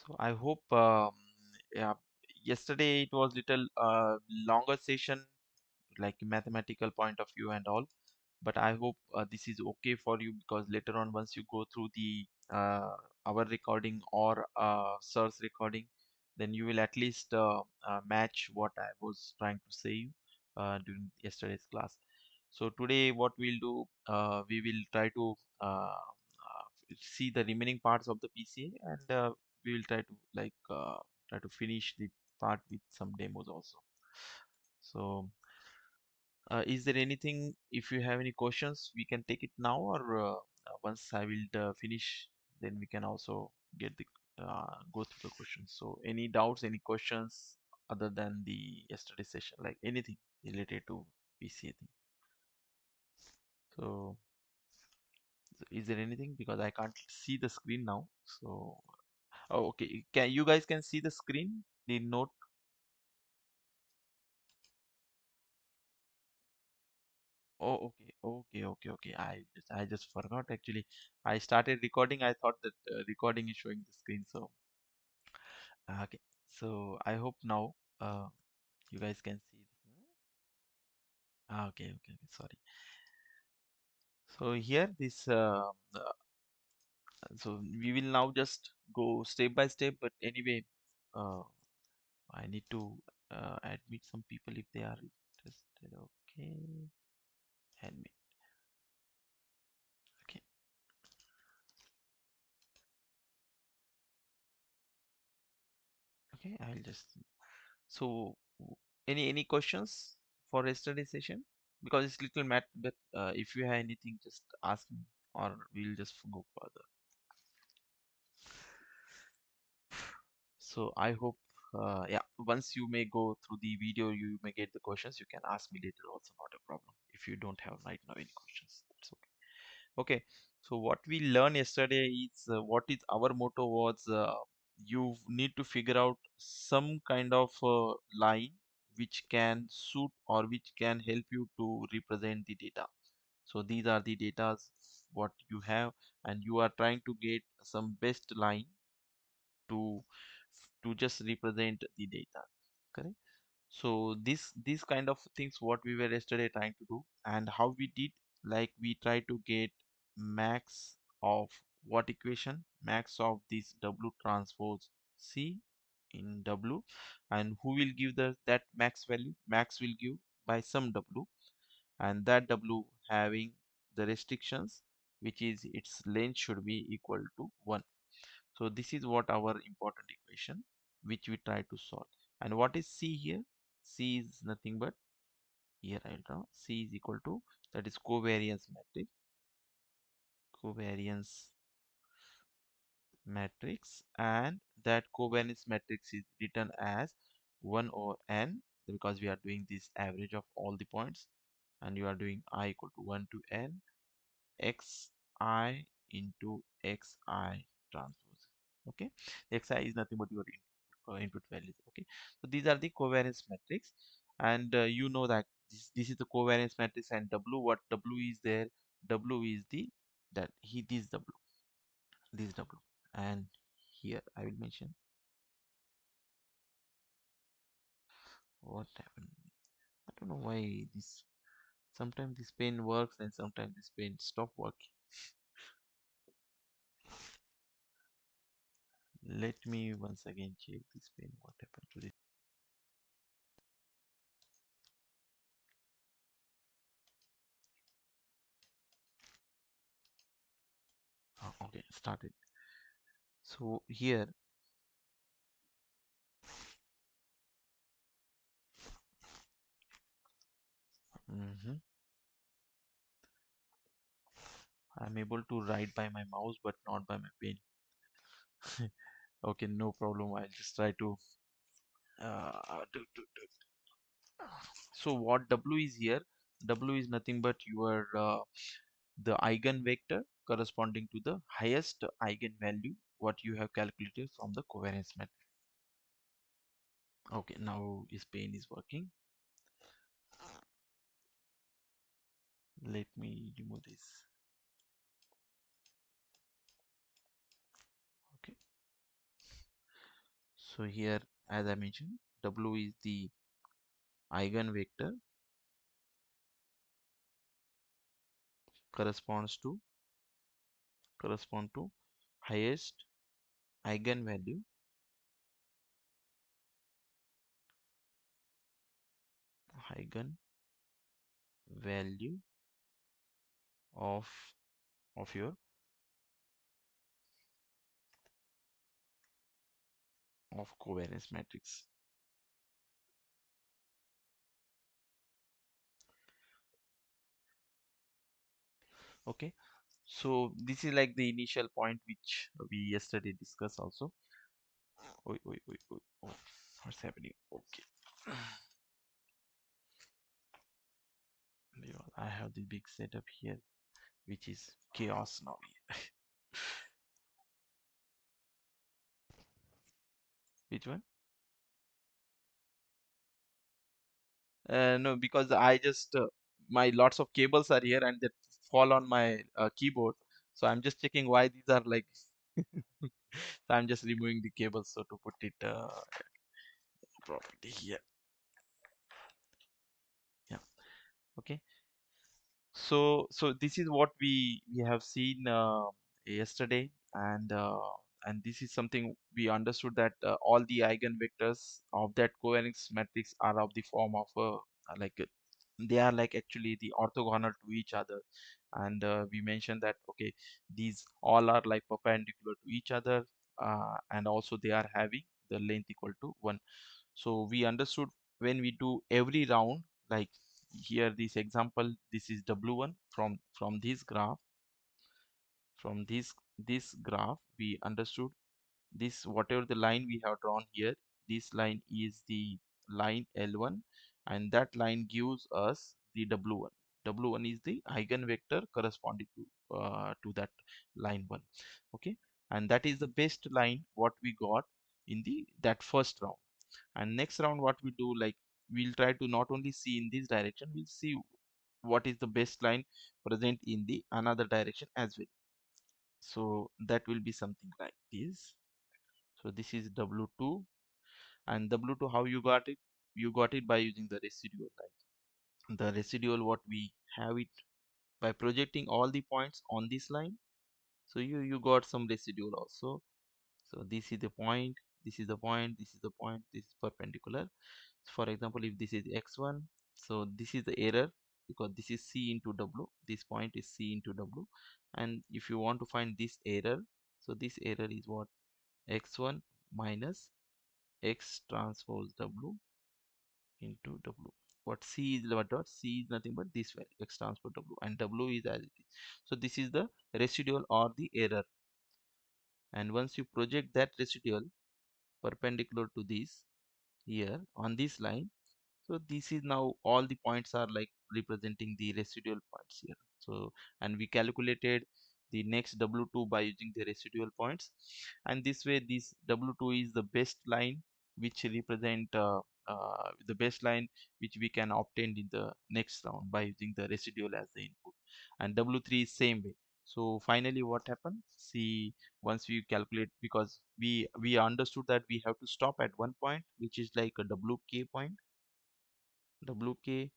So I hope yeah, yesterday it was little longer session, like mathematical point of view and all, but I hope this is okay for you, because later on once you go through the our recording or sir's recording, then you will at least match what I was trying to say you during yesterday's class. So today what we'll do, we will try to see the remaining parts of the PCA, and we will try to try to finish the part with some demos also. So is there anything, if you have any questions, we can take it now, or once I will finish, then we can also get the go through the questions. So any doubts, any questions other than the yesterday session, like anything related to PCA thing. So is there anything, because I can't see the screen now. So oh, okay, can you guys can see the screen, the note? Oh, okay. I just forgot actually. I started recording. I thought that recording is showing the screen. So okay. So I hope now you guys can see. Okay. Sorry. So here this. So we will now just go step by step. But anyway, uh, I need to admit some people if they are interested. Okay, admit. Okay. Okay. I'll just. So, any questions for yesterday's session? Because it's little math, but if you have anything, just ask me, or we'll just go further. So I hope, yeah, once you may go through the video, you may get the questions. You can ask me later also, not a problem. If you don't have right now any questions, that's okay. Okay, so what we learned yesterday is what is our motto was, you need to figure out some kind of line which can suit or which can help you to represent the data. So these are the data what you have, and you are trying to get some best line to just represent the data, correct? So these kind of things what we were yesterday trying to do, and how we did, like we try to get max of what equation, max of this W transpose C in W, and who will give the that max value, max will give by some W, and that W having the restrictions, which is its length should be equal to 1. So this is what our important equation which we try to solve. And what is C here? C is nothing but, here I'll draw, C is equal to, that is covariance matrix, covariance matrix, and that covariance matrix is written as 1 over n, because we are doing this average of all the points, and you are doing I equal to 1 to n xi into xi transpose. Okay, xi is nothing but your input values. Okay, so these are the covariance matrix, and you know that this is the covariance matrix, and W, what W is there, W is the, that he this W, this W, and here I will mention what happened. I don't know why this, sometimes this pen works and sometimes this pen stop working. Let me once again check this pen, what happened to this. Okay, started. So here, mhm, I'm able to write by my mouse but not by my pen. Okay, no problem. I'll just try to do. So what W is here? W is nothing but your the eigenvector corresponding to the highest eigenvalue what you have calculated from the covariance matrix. Okay, now this pen is working. Let me remove this. Okay. So here, as I mentioned, W is the eigenvector corresponds to correspond to highest eigenvalue eigenvalue of your covariance matrix. Okay, so this is like the initial point which we yesterday discussed also. Oi, oi, oi, oi. Oh, what's happening? Okay. I have the big setup here which is chaos now. Which one? No, because I just my lots of cables are here and they fall on my keyboard. So I'm just checking why these are like. So I'm just removing the cables so to put it properly here. Yeah. Okay. So this is what we have seen yesterday, and this is something we understood that all the eigenvectors of that covariance matrix are of the form of like they are like actually the orthogonal to each other, and we mentioned that okay, these all are like perpendicular to each other, and also they are having the length equal to 1. So we understood when we do every round, like here this example, this is W1 from this graph, from this graph we understood this, whatever the line we have drawn here, this line is the line L1, and that line gives us the W1. W1 is the eigenvector corresponding to that line 1. Okay, and that is the best line what we got in the that first round. And next round what we do, like we'll try to not only see in this direction, we'll see what is the best line present in the another direction as well. So that will be something like this. So this is W2, and W2 how you got it? You got it by using the residual. Like the residual what we have it by projecting all the points on this line. So you got some residual also. So this is the point, this is the point, this is the point, this is perpendicular. For example, if this is x1, so this is the error because this is C into W, this point is C into W, and if you want to find this error, so this error is what? X1 minus X transpose W into W. What C is what dot? C is nothing but this value, X transpose W, and W is as it is. So this is the residual or the error, and once you project that residual perpendicular to this here on this line, so this is now all the points are like representing the residual points here. So and we calculated the next W2 by using the residual points, and this way this W2 is the best line which represent the best line which we can obtain in the next round by using the residual as the input, and W3 is same way. So finally what happened, see, once we calculate, because we understood that we have to stop at one point which is like a WK point, WK,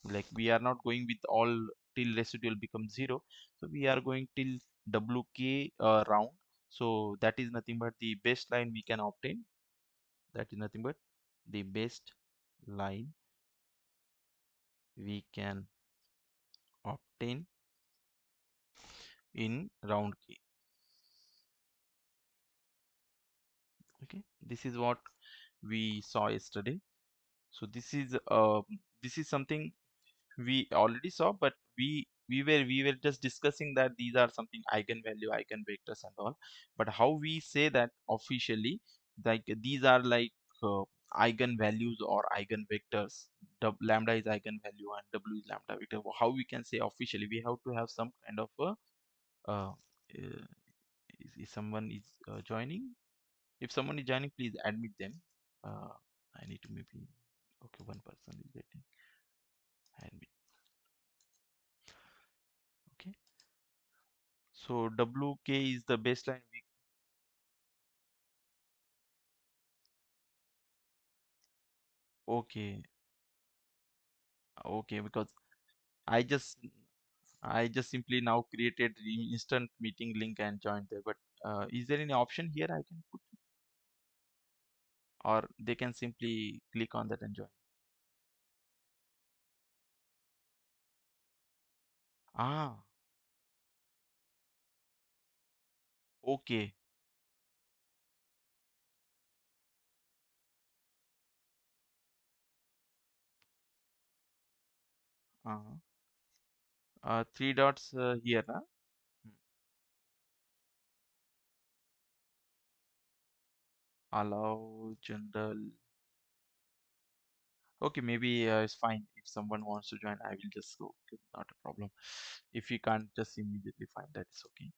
like we are not going with all till residual becomes 0, so we are going till WK round. So that is nothing but the best line we can obtain, that is nothing but the best line we can obtain in round K. Okay, this is what we saw yesterday. So this is something we already saw, but we were just discussing that these are something eigenvalue, eigenvectors and all. But how we say that officially, like these are like eigenvalues or eigenvectors. Lambda is eigenvalue and W is lambda vector. How we can say officially? We have to have some kind of a uh, is someone is joining. If someone is joining, please admit them. Uh, I need to maybe, okay, one person is waiting. Admit. Okay. So WK is the baseline. Okay, okay, because I just I just simply now created the instant meeting link and joined there. But is there any option here I can put, or they can simply click on that and join? Ah, okay. Uh, three dots here, huh? Hmm. Allow general. Okay, maybe it's fine. If someone wants to join, I will just go. Okay, not a problem. If you can't just immediately find that, it's okay.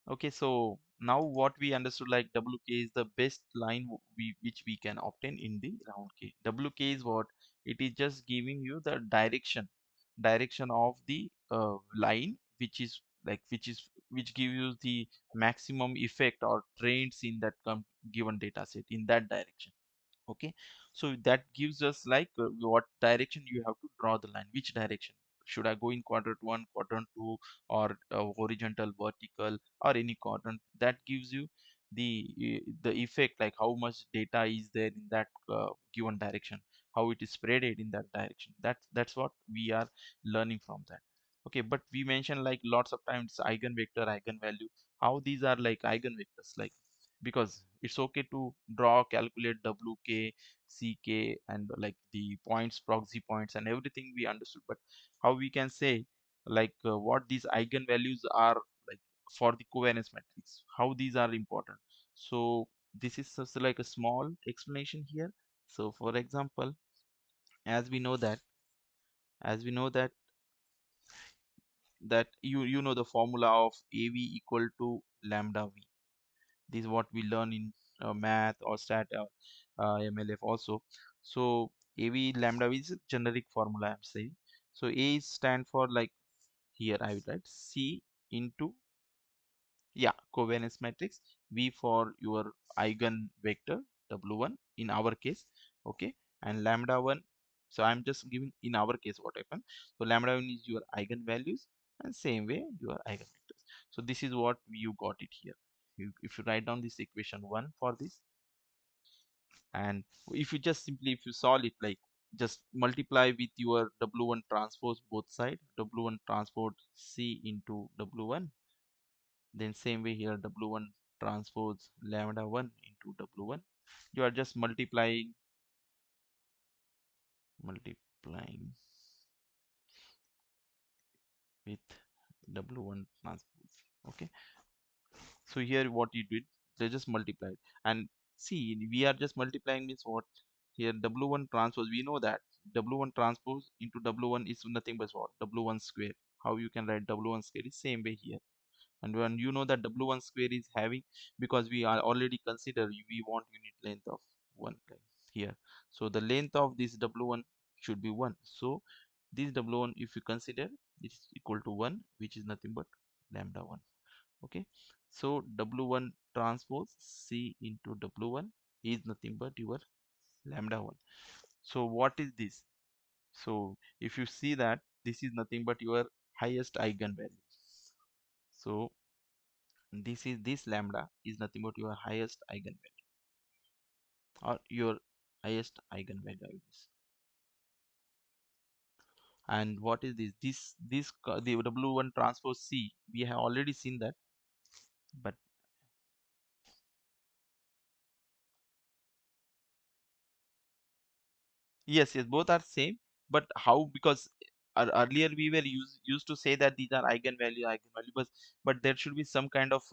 Okay, so now what we understood, like WK is the best line which we can obtain in the round K. WK is what? It is just giving you the direction of the line, which is which gives you the maximum effect or trends in that given data set in that direction. Okay, so that gives us like what direction you have to draw the line, which direction should I go in quadrant 1, quadrant 2, or horizontal, vertical, or any quadrant. That gives you the effect, like how much data is there in that given direction, how it is spreaded in that direction. That's what we are learning from that. Okay, but we mentioned like lots of times eigenvector, eigenvalue, how these are like eigenvectors, like because it's okay to draw, calculate WK, CK, and like the points, proxy points, and everything we understood. But how we can say like what these eigenvalues are like for the covariance matrix, how these are important. So this is just like a small explanation here. So for example, as we know that as we know that that you know the formula of AV equal to lambda V. This is what we learn in math or stat or MLF also. So AV lambda is a generic formula I'm saying. So A is stand for like here I will write C into, yeah, covariance matrix, V for your eigen vector W1 in our case. Okay, and lambda 1, so I'm just giving in our case what happened. So lambda 1 is your eigen values, and same way your eigen vectors. So this is what you got it here. If you write down this equation 1 for this, and if you just simply if you solve it, like just multiply with your W1 transpose both side, W1 transpose C into W1, then same way here W1 transpose lambda 1 into W1. You are just multiplying with W1 transpose. Okay, so here what you did, they just multiplied. And see, we are just multiplying means what? Here W1 transpose, we know that W1 transpose into W1 is nothing but what? W1 square. How you can write W1 square is same way here. And when you know that W1 square is having, because we are already consider we want unit length of 1 like here. So the length of this W1 should be 1. So this W1, if you consider, is equal to 1, which is nothing but lambda 1. Okay, so W1 transpose C into W1 is nothing but your lambda 1. So what is this? So if you see that this is nothing but your highest eigenvalue. So this lambda is nothing but your highest eigenvalue, or your highest eigenvalue, I guess. And what is the W1 transpose C, we have already seen that. But yes, yes, both are same. But how? Because earlier we were used to say that these are eigenvalue, but there should be some kind of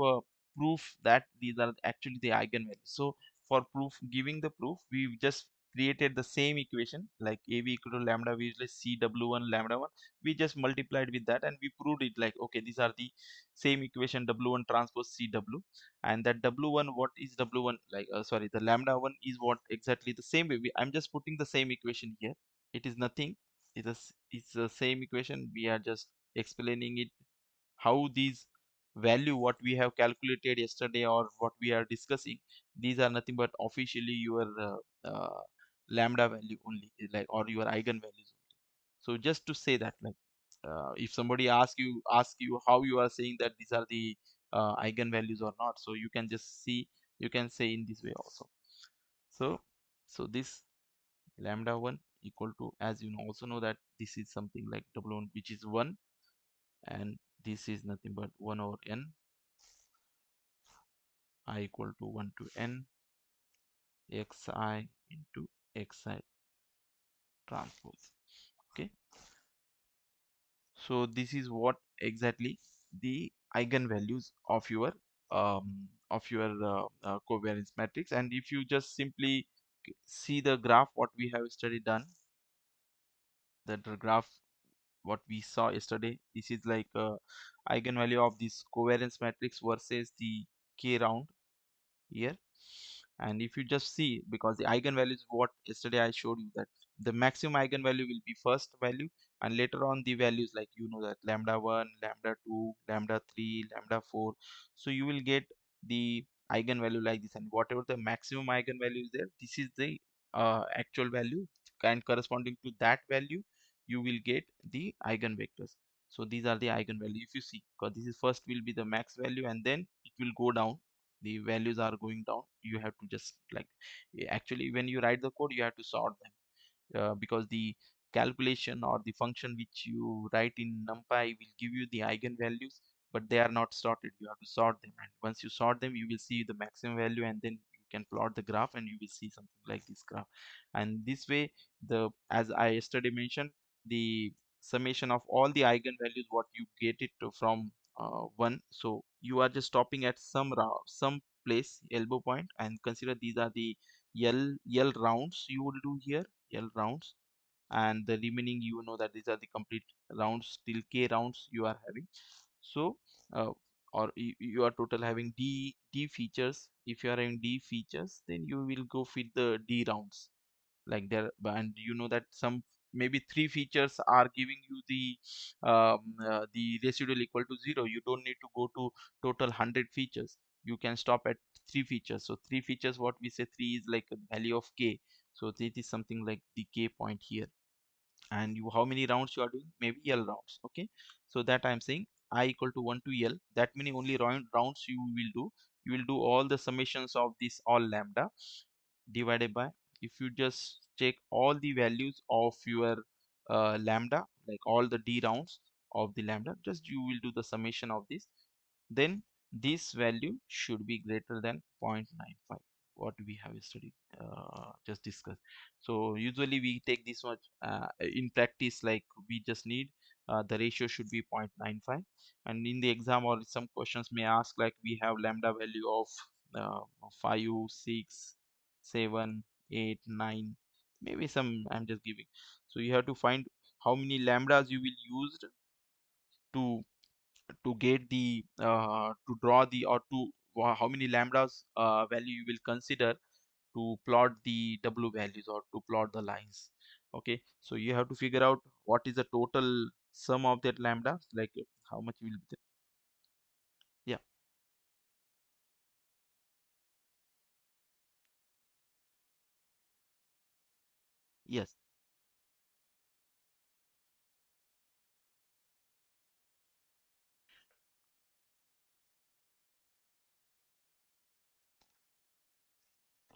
proof that these are actually the eigenvalues. So for proof, giving the proof, we just created the same equation like AV equal to lambda V is like CW1 lambda 1. We just multiplied with that and we proved it like, okay, these are the same equation W1 transpose CW, and that W1, what is W1 like, sorry, the lambda 1 is what exactly the same way I'm just putting the same equation here. It is nothing, it's the same equation, we are just explaining it how these value what we have calculated yesterday or what we are discussing, these are nothing but officially your lambda value only, like, or your eigenvalues only. So just to say that, like, if somebody ask you how you are saying that these are the eigenvalues or not, so you can just see, you can say in this way also. So this lambda 1 equal to, as you know, also know that this is something like w1, which is 1, and this is nothing but 1 over n, I equal to 1 to n xi into xi transpose. Okay, so this is what exactly the eigenvalues of your covariance matrix. And if you just simply see the graph what we have studied done, that the graph what we saw yesterday, this is like eigenvalue of this covariance matrix versus the k round here. And if you just see, because the eigenvalue is what yesterday I showed you, that the maximum eigenvalue will be first value, and later on the values, like, you know, that lambda 1, lambda 2, lambda 3, lambda 4. So you will get the eigenvalue like this, and whatever the maximum eigenvalue is there, this is the actual value, and corresponding to that value you will get the eigenvectors. So these are the eigenvalue, if you see, because this is first will be the max value and then it will go down, the values are going down. You have to just like, actually when you write the code you have to sort them, because the calculation or the function which you write in numpy will give you the eigenvalues, but they are not sorted. You have to sort them, and once you sort them you will see the maximum value, and then you can plot the graph and you will see something like this graph. And this way, the, as I yesterday mentioned, the summation of all the eigenvalues what you get it from 1. So you are just stopping at some place, elbow point, and consider these are the L rounds you will do here, L rounds, and the remaining, you know, that these are the complete rounds till k rounds you are having. So uh, or you are total having d features. If you are having d features, then you will go fit the d rounds like there. And you know that some, maybe 3 features are giving you the residual equal to 0. You don't need to go to total 100 features, you can stop at 3 features. So 3 features, what we say, 3 is like a value of k, so this is something like the k point here. And you, how many rounds you are doing, maybe L rounds. Okay, so that I'm saying I equal to 1 to L, that many only rounds you will do. You will do all the summations of this all lambda divided by, if you just check all the values of your lambda, like all the d rounds of the lambda, just you will do the summation of this, then this value should be greater than 0.95, what we have studied, just discussed. So usually we take this much, in practice, like we just need the ratio should be 0.95. And in the exam or some questions may ask, like, we have lambda value of 5, 6, 7, 8, 9, maybe some I'm just giving. So you have to find how many lambdas you will use to get the to draw the, or to how many lambdas value you will consider to plot the w values or to plot the lines. Okay, so you have to figure out what is the total sum of that lambda, like how much will be the, yeah, yes,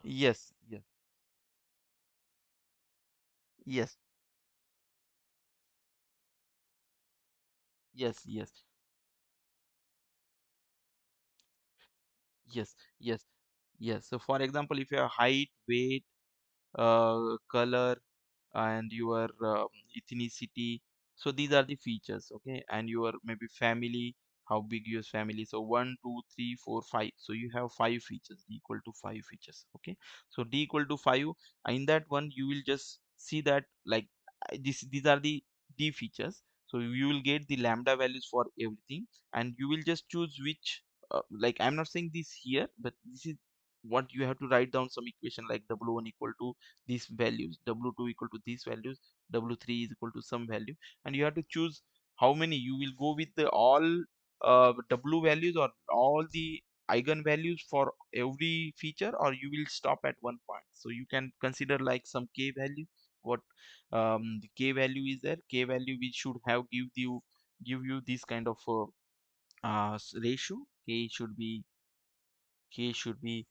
yes, yes, yes, yes, yes, yes, yes, yes. So for example, if you have height, weight, color, and your ethnicity, so these are the features. Okay, and your maybe family, how big your family. So 1, 2, 3, 4, 5, so you have 5 features, d equal to 5 features. Okay, so d equal to 5, in that one you will just see that, like, these are the d features. So you will get the lambda values for everything, and you will just choose which, like, I'm not saying this here, but this is what you have to write down some equation, like w1 equal to these values, w2 equal to these values, w3 is equal to some value, and you have to choose how many you will go with, the all w values or all the eigenvalues for every feature, or you will stop at one point. So you can consider like some k value. What the k value is there? K value we should have give you this kind of ratio. K should be K should be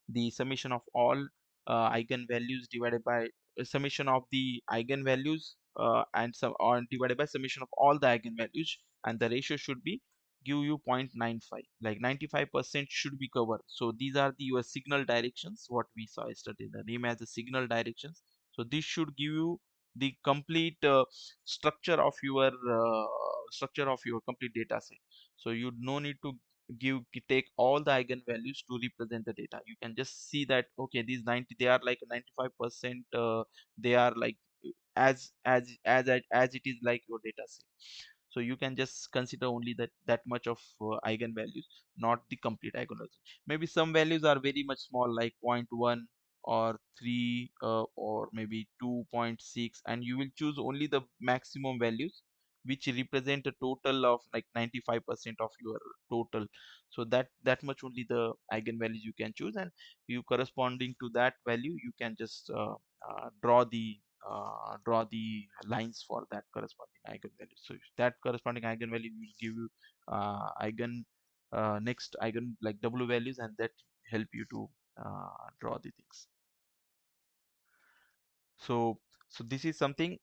the summation of all eigenvalues divided by summation of the eigenvalues and some or divided by summation of all the eigenvalues, and the ratio should be give you 0.95, like 95% should be covered. So these are the your signal directions, what we saw yesterday, the name as the signal directions. So this should give you the complete structure of your complete data set. So you no need to take all the eigenvalues to represent the data. You can just see that okay, these 90, they are like 95%, they are like as it is like your data set. So you can just consider only that much of eigenvalues, not the complete eigenvalues. Maybe some values are very much small, like zero point 0.1 or 3 or maybe 2.6, and you will choose only the maximum values which represent a total of like 95% of your total. So that much only the eigenvalues you can choose, and you corresponding to that value you can just draw the lines for that corresponding eigenvalue. So that corresponding eigenvalue will give you eigen next eigen like w values, and that help you to draw the things. So this is something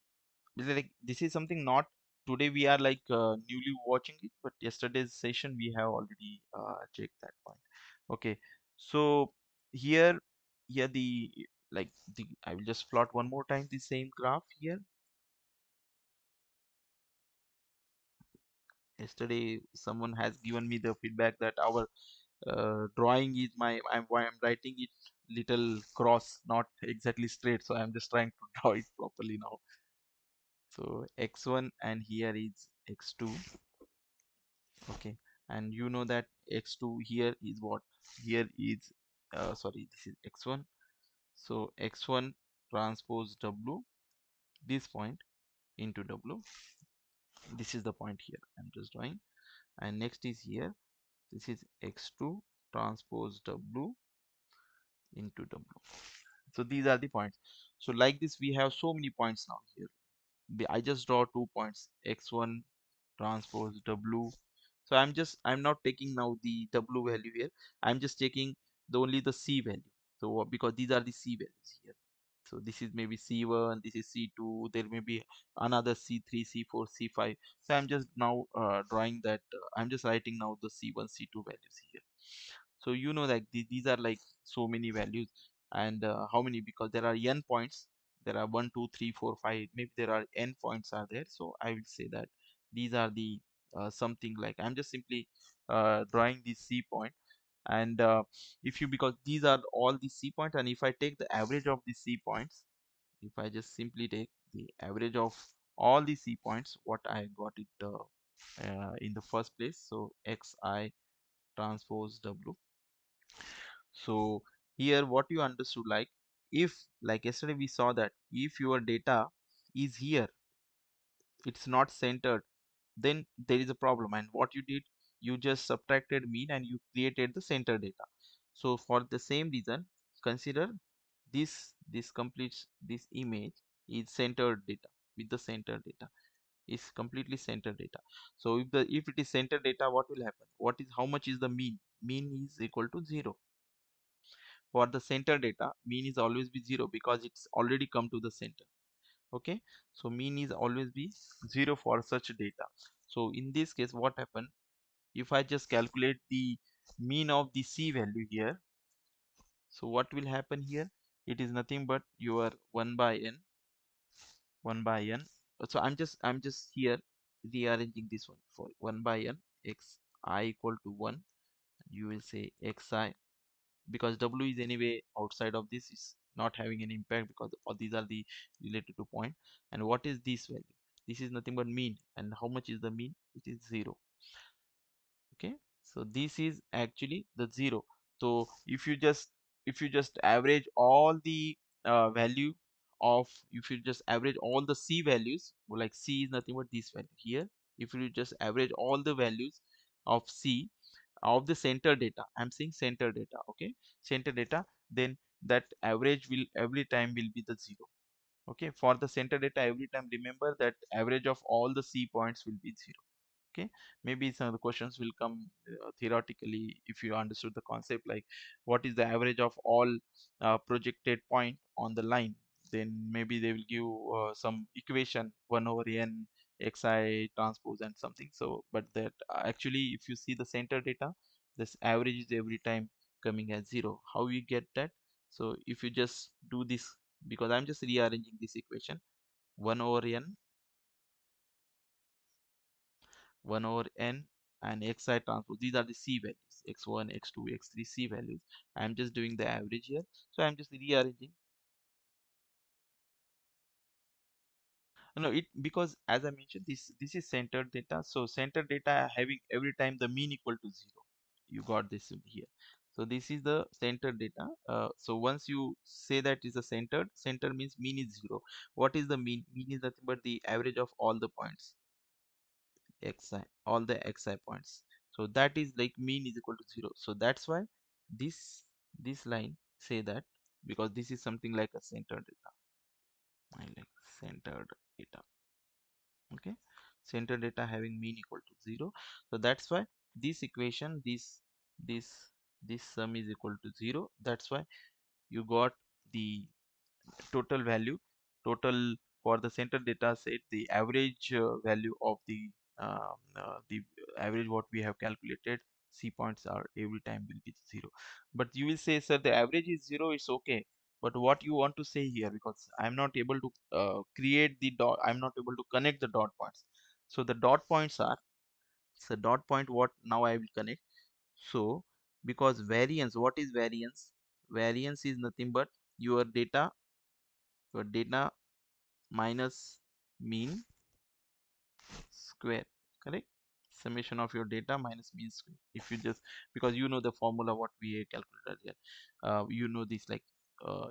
this is something not today we are like newly watching it, but yesterday's session we have already checked that point. Okay, so here the like the I will just plot one more time the same graph here. Yesterday someone has given me the feedback that our drawing is I'm writing it little cross, not exactly straight, so I'm just trying to draw it properly now. So x1 and here is x2. Okay, and you know that x2 here is what? Here is sorry, this is x1. So x1 transpose w, this point into w. This is the point here I'm just drawing. And next is here, this is x2 transpose w into w. So these are the points. So like this we have so many points now here. I just draw 2 points, x1 transpose w. So I'm not taking now the w value here. I'm just taking only the c value. So because these are the c values here. So this is maybe c1, this is c2, there may be another c3, c4, c5. So I'm just now drawing that I'm just writing now the c1, c2 values here. So you know that these are like so many values, and how many, because there are n points, there are 1 2 3 4 5, maybe there are n points are there. So I will say that these are the something like I'm just simply drawing the c point. And if you, because these are all the c points, and if I take the average of the c points, if I just simply take the average of all the c points, what I got it in the first place, so xi transpose w. So here what you understood, like if, like yesterday we saw that if your data is here, it's not centered, then there is a problem. And what you did, you just subtracted mean and you created the center data. So for the same reason, consider this completes this image is centered data, with the center data is completely center data. So if it is center data, what will happen? What is, how much is the mean? Mean is equal to 0. For the center data, mean is always be 0 because it's already come to the center. Okay, so mean is always be 0 for such data. So in this case what happened, if I just calculate the mean of the c value here, so what will happen here? It is nothing but your 1 by n, 1 by n. So I'm just here rearranging this one for 1 by n x I equal to 1. You will say xi, because w is anyway outside of this, is not having any impact because all these are the related to point. And what is this value? This is nothing but mean, and how much is the mean? It is 0. Okay, so this is actually the 0. So if you just average all the value of, if you just average all the c values, like c is nothing but this value here, if you just average all the values of c, of the center data. I'm saying center data. Okay, center data. Then that average will every time will be the 0. Okay, for the center data every time, remember that average of all the C points will be 0. Okay, maybe some of the questions will come theoretically, if you understood the concept, like what is the average of all projected point on the line. Then maybe they will give some equation 1 over n xi transpose and something. So but that actually, if you see the center data, this average is every time coming as 0. How we get that? So if you just do this, because I'm just rearranging this equation, 1 over n 1 over n and xi transpose, these are the C values, x1 x2 x3 C values. I'm just doing the average here, so I'm just rearranging. No, it, because as I mentioned, this is centered data, so centered data having every time the mean equal to 0. You got this in here. So this is the centered data. So once you say that is a centered, center means mean is 0. What is the mean? Mean is nothing but the average of all the points xi, all the xi points. So that is like mean is equal to 0. So that's why this this line say that, because this is something like a centered data. I like centered data. Okay, centered data having mean equal to 0. So that's why this equation, this this sum is equal to 0. That's why you got the total value, total for the center data set, the average value of the average what we have calculated, C points are every time will be 0. But you will say, sir, the average is 0, it's okay, but what you want to say here, because I'm not able to create the dot, I'm not able to connect the dot points. So the dot points are, so dot point, what now I will connect. So because variance, what is variance? Variance is nothing but your data, your data minus mean square, correct? Summation of your data minus mean square. If you just, because you know the formula what we calculated earlier, you know this, like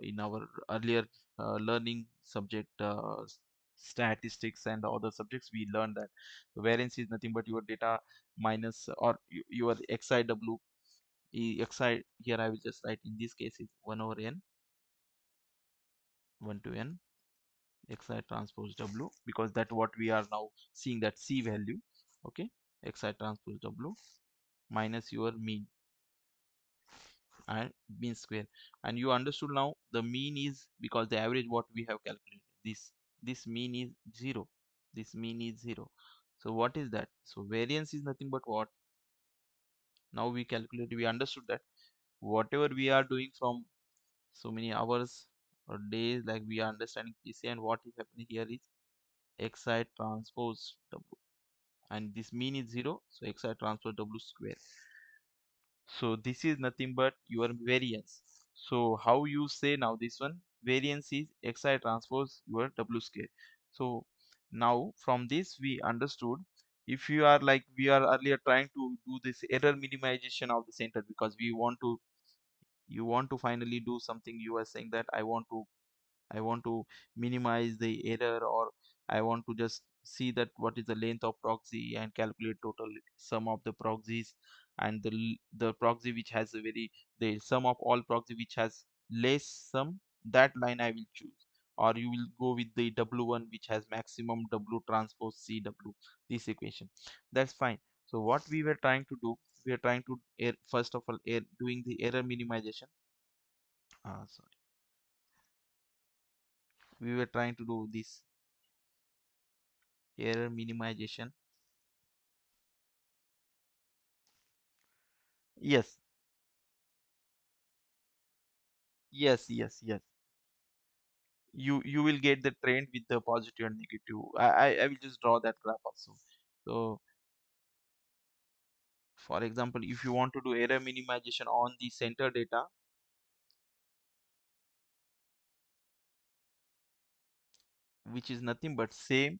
in our earlier learning subject, statistics and other subjects, we learned that the variance is nothing but your data minus, or your xiw, xi here I will just write, in this case is 1 over n, 1 to n xi transpose w, because that what we are now seeing, that C value. Okay, xi transpose w minus your mean and mean square. And you understood now the mean is, because the average what we have calculated, this mean is 0, this mean is 0. So what is that? So variance is nothing but what, now we calculate, we understood that whatever we are doing from so many hours or days, like we are understanding PCA, and what is happening here is xi transpose w, and this mean is 0, so xi transpose w square. So this is nothing but your variance. So how you say now this one, variance is xi transpose your w square. So now from this we understood, if you are like we are earlier trying to do this error minimization of the center, because we want to, you want to finally do something, you are saying that I want to minimize the error, or I want to just see that what is the length of proxy and calculate total sum of the proxies, and the proxy which has a very, the sum of all proxy which has less sum, that line I will choose. Or you will go with the W1 which has maximum W transpose CW, this equation. That's fine. So what we were trying to do, we are trying to first of all doing the error minimization. Sorry, we were trying to do this error minimization. Yes, yes. You will get the trend with the positive and negative. I will just draw that graph also. So for example, if you want to do error minimization on the center data, which is nothing but same,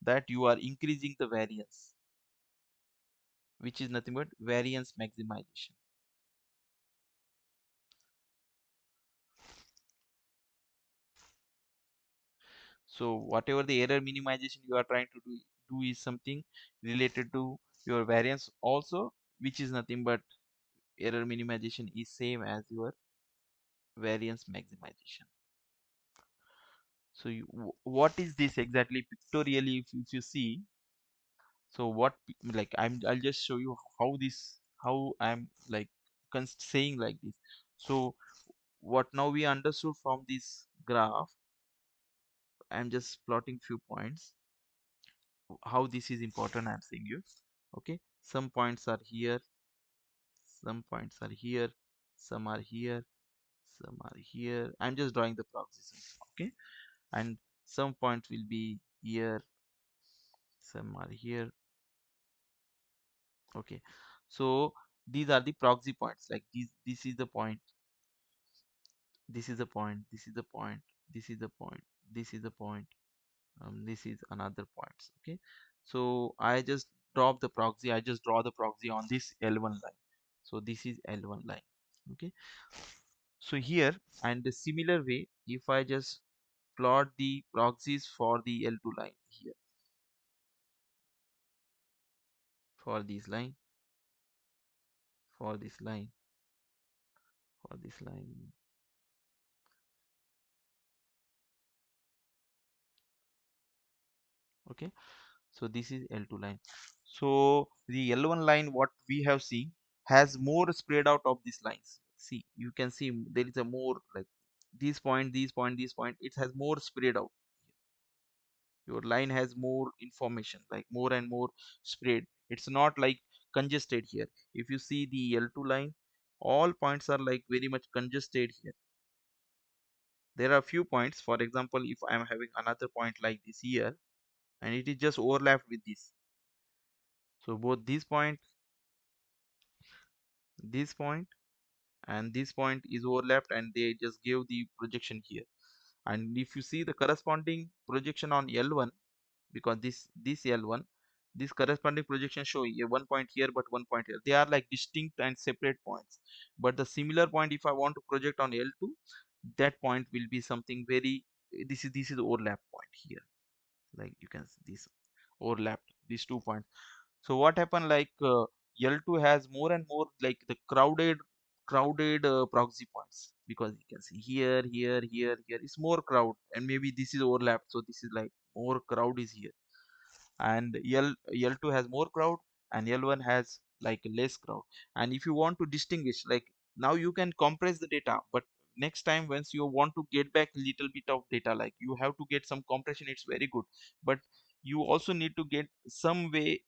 that you are increasing the variance, which is nothing but variance maximization. So whatever the error minimization you are trying to do is something related to your variance also, which is nothing but error minimization is same as your variance maximization. So what is this exactly pictorially, if you see? So what like I'll just show you how this, how I'm like saying like this. So what now we understood from this graph, I'm just plotting few points how this is important. I'm saying you, okay, some points are here, some points are here, some are here, some are here. I'm just drawing the proxies, okay, and some points will be here, some are here, okay. So these are the proxy points, like this is the point, this is the point, this is the point, this is the point, this is the point, this is another points, okay. So I just drop the proxy, I just draw the proxy on this L1 line. So this is L1 line, okay. So here, and the similar way, if I just plot the proxies for the L2 line here, for this line, for this line, for this line, okay. So this is L2 line. So the L1 line, what we have seen, has more spread out of these lines. See, you can see there is a more like this point, this point, this point, it has more spread out. Your line has more information, like more and more spread. It's not like congested here. If you see the L2 line, all points are like very much congested here. There are few points, for example, if I am having another point like this here, and it is just overlapped with this. So both this point and this point is overlapped, and they just give the projection here. And if you see the corresponding projection on L1, because this L1, this corresponding projection show a one point here but one point here, they are like distinct and separate points. But the similar point, if I want to project on L2, that point will be something very, this is overlap point here, like you can see this overlapped these 2 points. So what happened, like L2 has more and more like the crowded proxy points, because you can see here, here it's more crowd, and maybe this is overlapped, so this is like more crowd is here. And L2 has more crowd, and L1 has like less crowd. And if you want to distinguish, like now you can compress the data, but next time once you want to get back little bit of data, like you have to get some compression, it's very good, but you also need to get some way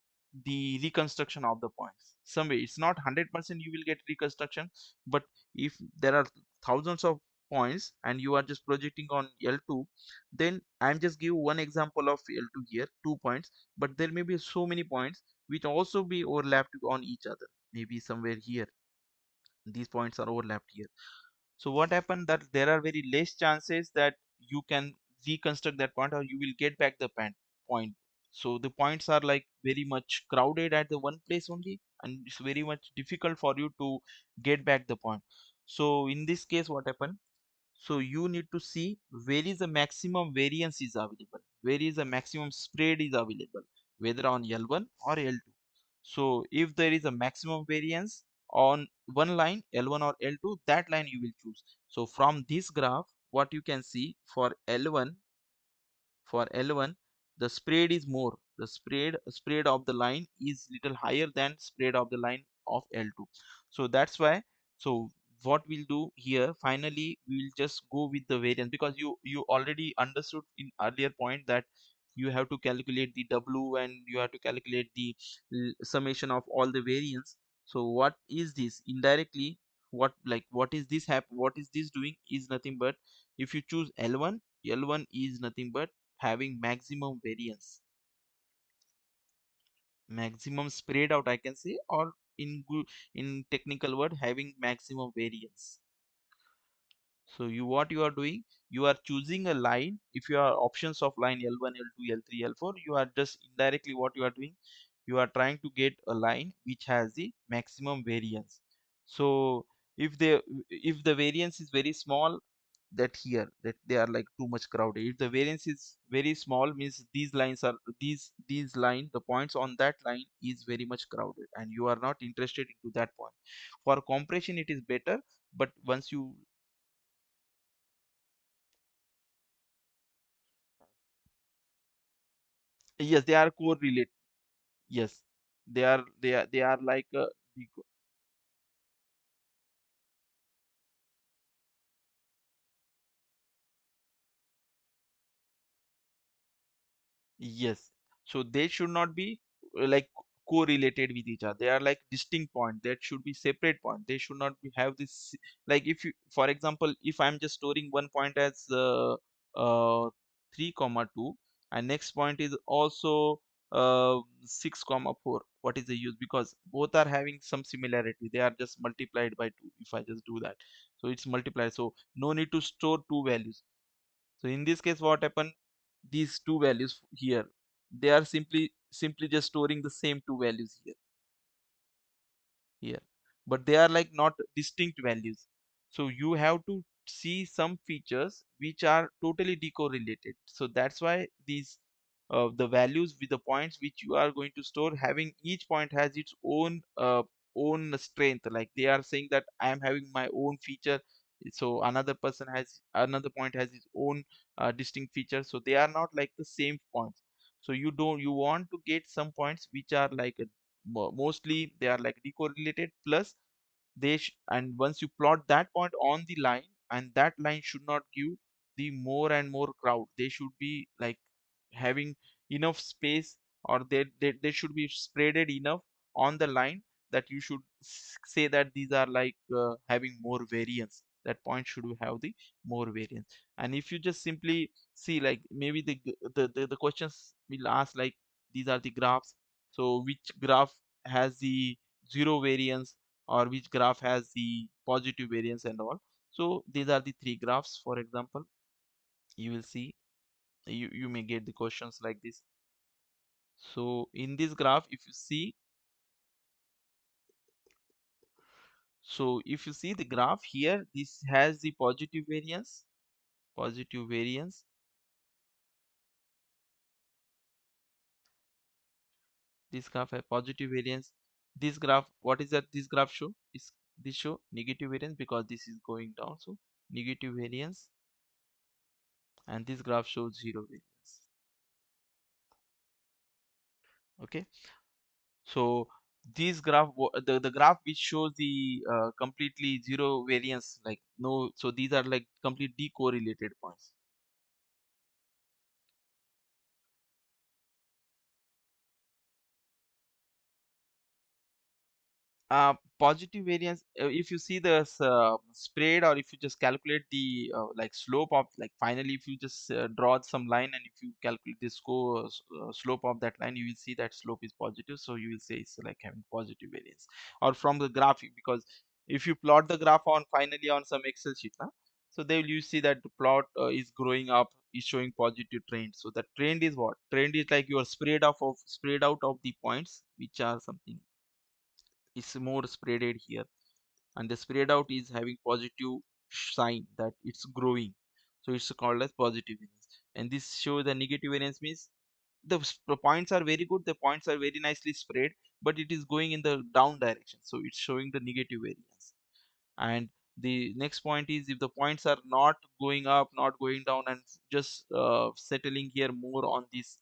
the reconstruction of the points. Some way, it's not 100% you will get reconstruction, but if there are thousands of points and you are just projecting on L2, then I'm just give one example of L2 here, 2 points, but there may be so many points which also be overlapped on each other. Maybe somewhere here, these points are overlapped here. So what happened, that there are very less chances that you can reconstruct that point, or you will get back the point. So the points are like very much crowded at the one place only, and it's very much difficult for you to get back the point. So in this case, what happened, so you need to see where is the maximum variance is available, where is the maximum spread is available, whether on L1 or L2. So if there is a maximum variance on one line, L1 or L2, that line you will choose. So from this graph, what you can see for L1, the spread is more, the spread of the line is little higher than spread of the line of L2. So that's why, so what we'll do here, finally we'll just go with the variance, because you already understood in earlier point that you have to calculate the W, and you have to calculate the summation of all the variance. So what is this indirectly, what is this what is this doing is nothing but, if you choose L1, L1 is nothing but having maximum variance, maximum spread out, I can say, or in in technical word, having maximum variance. So what you are doing, you are choosing a line. If you are options of line L1, L2, L3, L4, you are just indirectly what you are doing, you are trying to get a line which has the maximum variance. So if the variance is very small, that here that they are like too much crowded. If the variance is very small, means these lines are these line the points on that line is very much crowded and you are not interested into that point. For compression it is better, but once you, yes, they are correlated. Yes, they are like yes. So they should not be like correlated with each other. They are like distinct point. That should be separate point. They should not be have this, like if you, for example, if I'm just storing one point as 3 comma 2 and next point is also 6 comma 4. What is the use? Because both are having some similarity. They are just multiplied by 2 if I just do that. So it's multiplied. So no need to store two values. So in this case, what happened? These two values here, they are simply just storing the same two values here, but they are like not distinct values. So you have to see some features which are totally decorrelated. So that's why these the values with the points which you are going to store, having each point has its own strength. Like they are saying that I am having my own feature, so another person has another point has its own distinct feature, so they are not like the same points. So you want to get some points which are like mostly they are like decorrelated, plus and once you plot that point on the line, and that line should not give the more and more crowd. They should be like having enough space, or they should be spreaded enough on the line that you should say that these are like having more variance. That point should have the more variance. And if you just simply see, like maybe the questions will ask like these are the graphs, so which graph has the zero variance, or which graph has the positive variance and all. So these are the three graphs. For example, you will see, you may get the questions like this. So in this graph, if you see, so if you see the graph here, this has the positive variance. This graph has positive variance. This graph, what is that this graph show? Is this show negative variance because this is going down, so negative variance. And this graph shows zero variance. Okay, so this graph, the graph which shows the completely zero variance, like no, so these are like complete decorrelated points. Positive variance, if you see the spread, or if you just calculate the like slope of, like finally if you just draw some line and if you calculate the slope of that line, you will see that slope is positive, so you will say it's like having positive variance. Or from the graph, because if you plot the graph on finally on some excel sheet, huh? So there you see that the plot is growing up, is showing positive trend. So the trend is what? Trend is like you are spread out of the points which are something is more spreaded here, and the spread out is having positive sign that it's growing, so it's called as positive variance. And this shows the negative variance means the points are very good, the points are very nicely spread, but it is going in the down direction, so it's showing the negative variance. And the next point is if the points are not going up, not going down, and just settling here more on this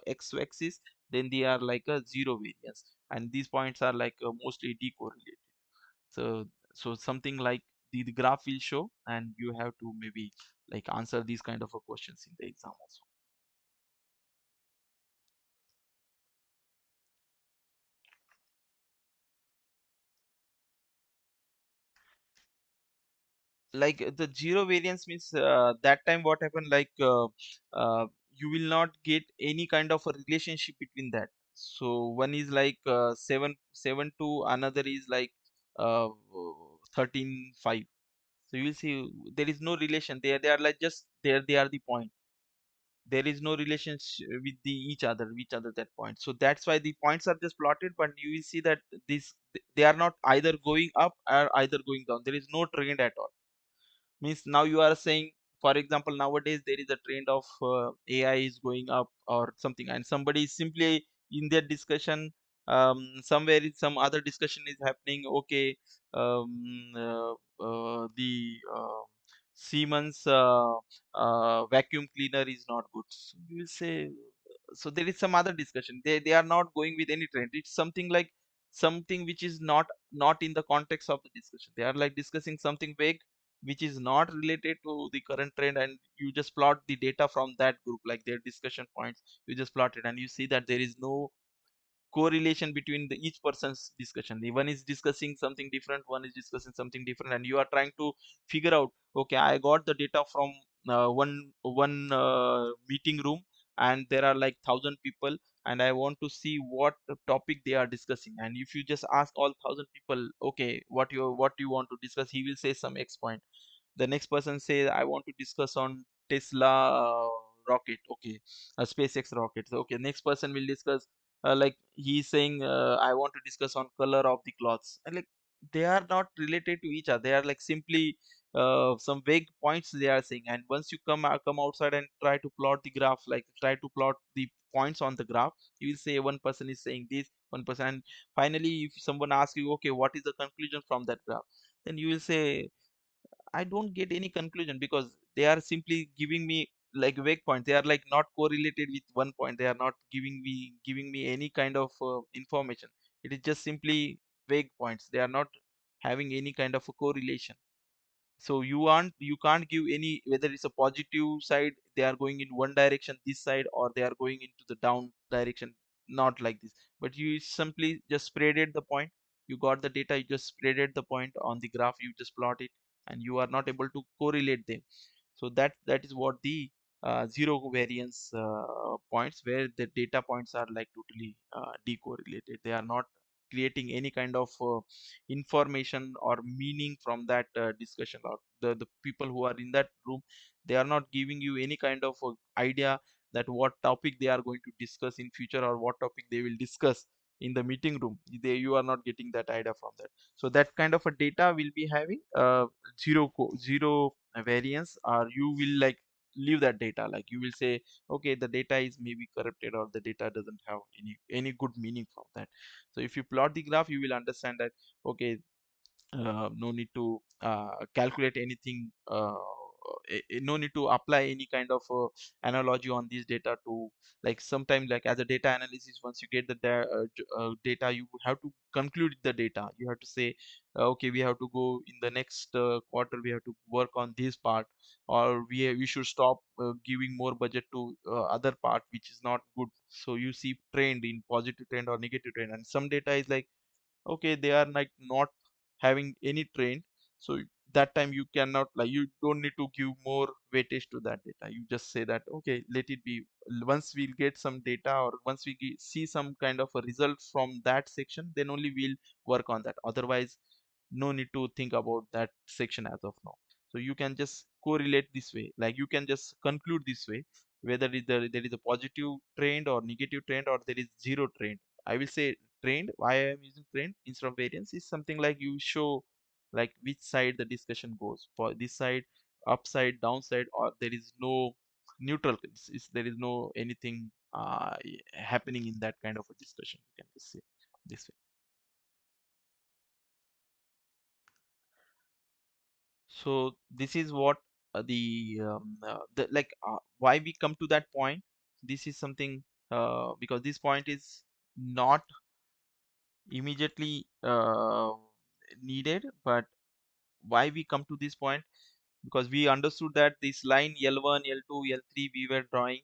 x-axis, then they are like a zero variance, and these points are like mostly decorrelated. So something like the graph will show, and you have to maybe like answer these kind of questions in the exam also. Like the zero variance means that time what happened, like you will not get any kind of a relationship between that. So one is like 7 to another is like 13 5. So you will see there is no relation. They are like just there, they are the point. There is no relationship with the each other that point. So that's why the points are just plotted, but you will see that this they are not either going up or either going down. There is no trend at all. Means now you are saying, for example, nowadays there is a trend of AI is going up or something, and somebody is simply in their discussion, somewhere in some other discussion is happening, okay, the Siemens vacuum cleaner is not good. So you will say, so there is some other discussion. They are not going with any trend. It's something like something which is not in the context of the discussion. They are like discussing something vague which is not related to the current trend, and you just plot the data from that group, like their discussion points. You just plot it and you see that there is no correlation between the each person's discussion. The one is discussing something different, one is discussing something different, and you are trying to figure out, okay, I got the data from one meeting room, and there are like 1,000 people, and I want to see what topic they are discussing. And if you just ask all 1,000 people, okay, what you want to discuss, he will say some X point. The next person says, I want to discuss on Tesla rocket, okay, a SpaceX rocket. So, okay, next person will discuss, like he's saying, I want to discuss on color of the cloths, and like they are not related to each other. They are like simply some vague points they are saying. And once you come outside and try to plot the graph, like try to plot the points on the graph, you will say one person is saying this, one person, and finally if someone asks you, okay, what is the conclusion from that graph, then you will say, I don't get any conclusion, because they are simply giving me like vague points. They are like not correlated with one point. They are not giving me any kind of information. It is just simply vague points. They are not having any kind of a correlation. So you can't give any, whether it's a positive side, they are going in one direction this side, or they are going into the down direction, not like this. But you simply just spreaded the point. You got the data, you just spreaded the point on the graph, you just plot it, and you are not able to correlate them. So that is what the zero variance points, where the data points are like totally decorrelated. They are not creating any kind of information or meaning from that discussion, or the people who are in that room, they are not giving you any kind of idea that what topic they are going to discuss in future, or what topic they will discuss in the meeting room. You are not getting that idea from that. So that kind of a data will be having zero variance, or you will like leave that data, like you will say, okay, the data is maybe corrupted, or the data doesn't have any good meaning from that. So if you plot the graph, you will understand that, okay, no need to calculate anything, no need to apply any kind of analogy on this data to, like sometimes like as a data analysis, once you get the data, you have to conclude the data. You have to say, okay, we have to go in the next quarter, we have to work on this part, or we should stop giving more budget to other part which is not good. So you see trend in positive trend or negative trend, and some data is like, okay, they are like not having any trend. So that time you cannot, like you don't need to give more weightage to that data. You just say that, okay, let it be. Once we'll get some data, or once we see some kind of a result from that section, then only we'll work on that. Otherwise, no need to think about that section as of now. So you can just correlate this way, like you can just conclude this way, whether there is a positive trend or negative trend, or there is zero trend. I will say trend. Why I am using trend instead of variance is something like you show like which side the discussion goes, for this side, upside, downside, or there is no neutral. There is no anything happening in that kind of a discussion. You can just say this way. So this is what the like why we come to that point. This is something because this point is not immediately needed, but why we come to this point, because we understood that this line L1, L2, L3 we were drawing,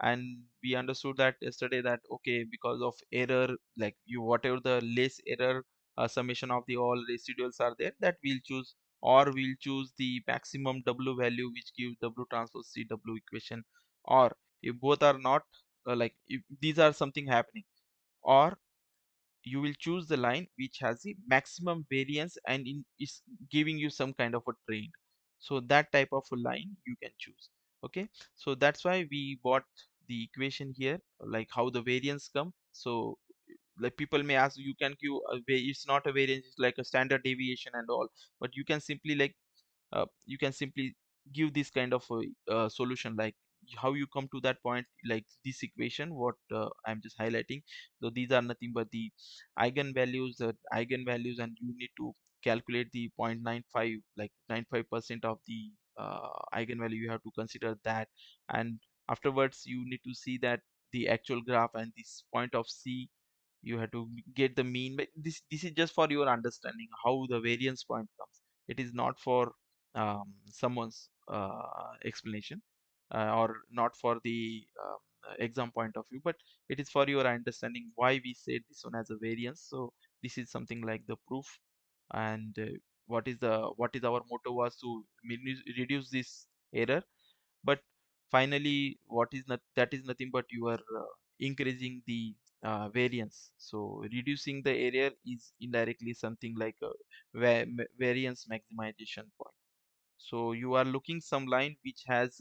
and we understood that yesterday that, okay, because of error, like you whatever the less error summation of the all residuals are there, that we'll choose, or we'll choose the maximum W value which gives W transpose C W equation, or if both are not like if these are something happening, or you will choose the line which has the maximum variance and is giving you some kind of a trend. So that type of a line you can choose. Okay, so that's why we bought the equation here, like how the variance come. So like people may ask, you can give it's not a variance, it's like a standard deviation and all, but you can simply like you can simply give this kind of solution, like how you come to that point, like this equation what I'm just highlighting. So these are nothing but the eigenvalues, and you need to calculate the 0.95, like 95% of the eigenvalue. You have to consider that, and afterwards you need to see that the actual graph and this point of C, you have to get the mean. But this is just for your understanding how the variance point comes. It is not for someone's explanation, or not for the exam point of view, but it is for your understanding why we said this one as a variance. So this is something like the proof, and what is our motto was to reduce this error. But finally, what is not that is nothing but you are increasing the variance. So reducing the error is indirectly something like a variance maximization point. So you are looking some line which has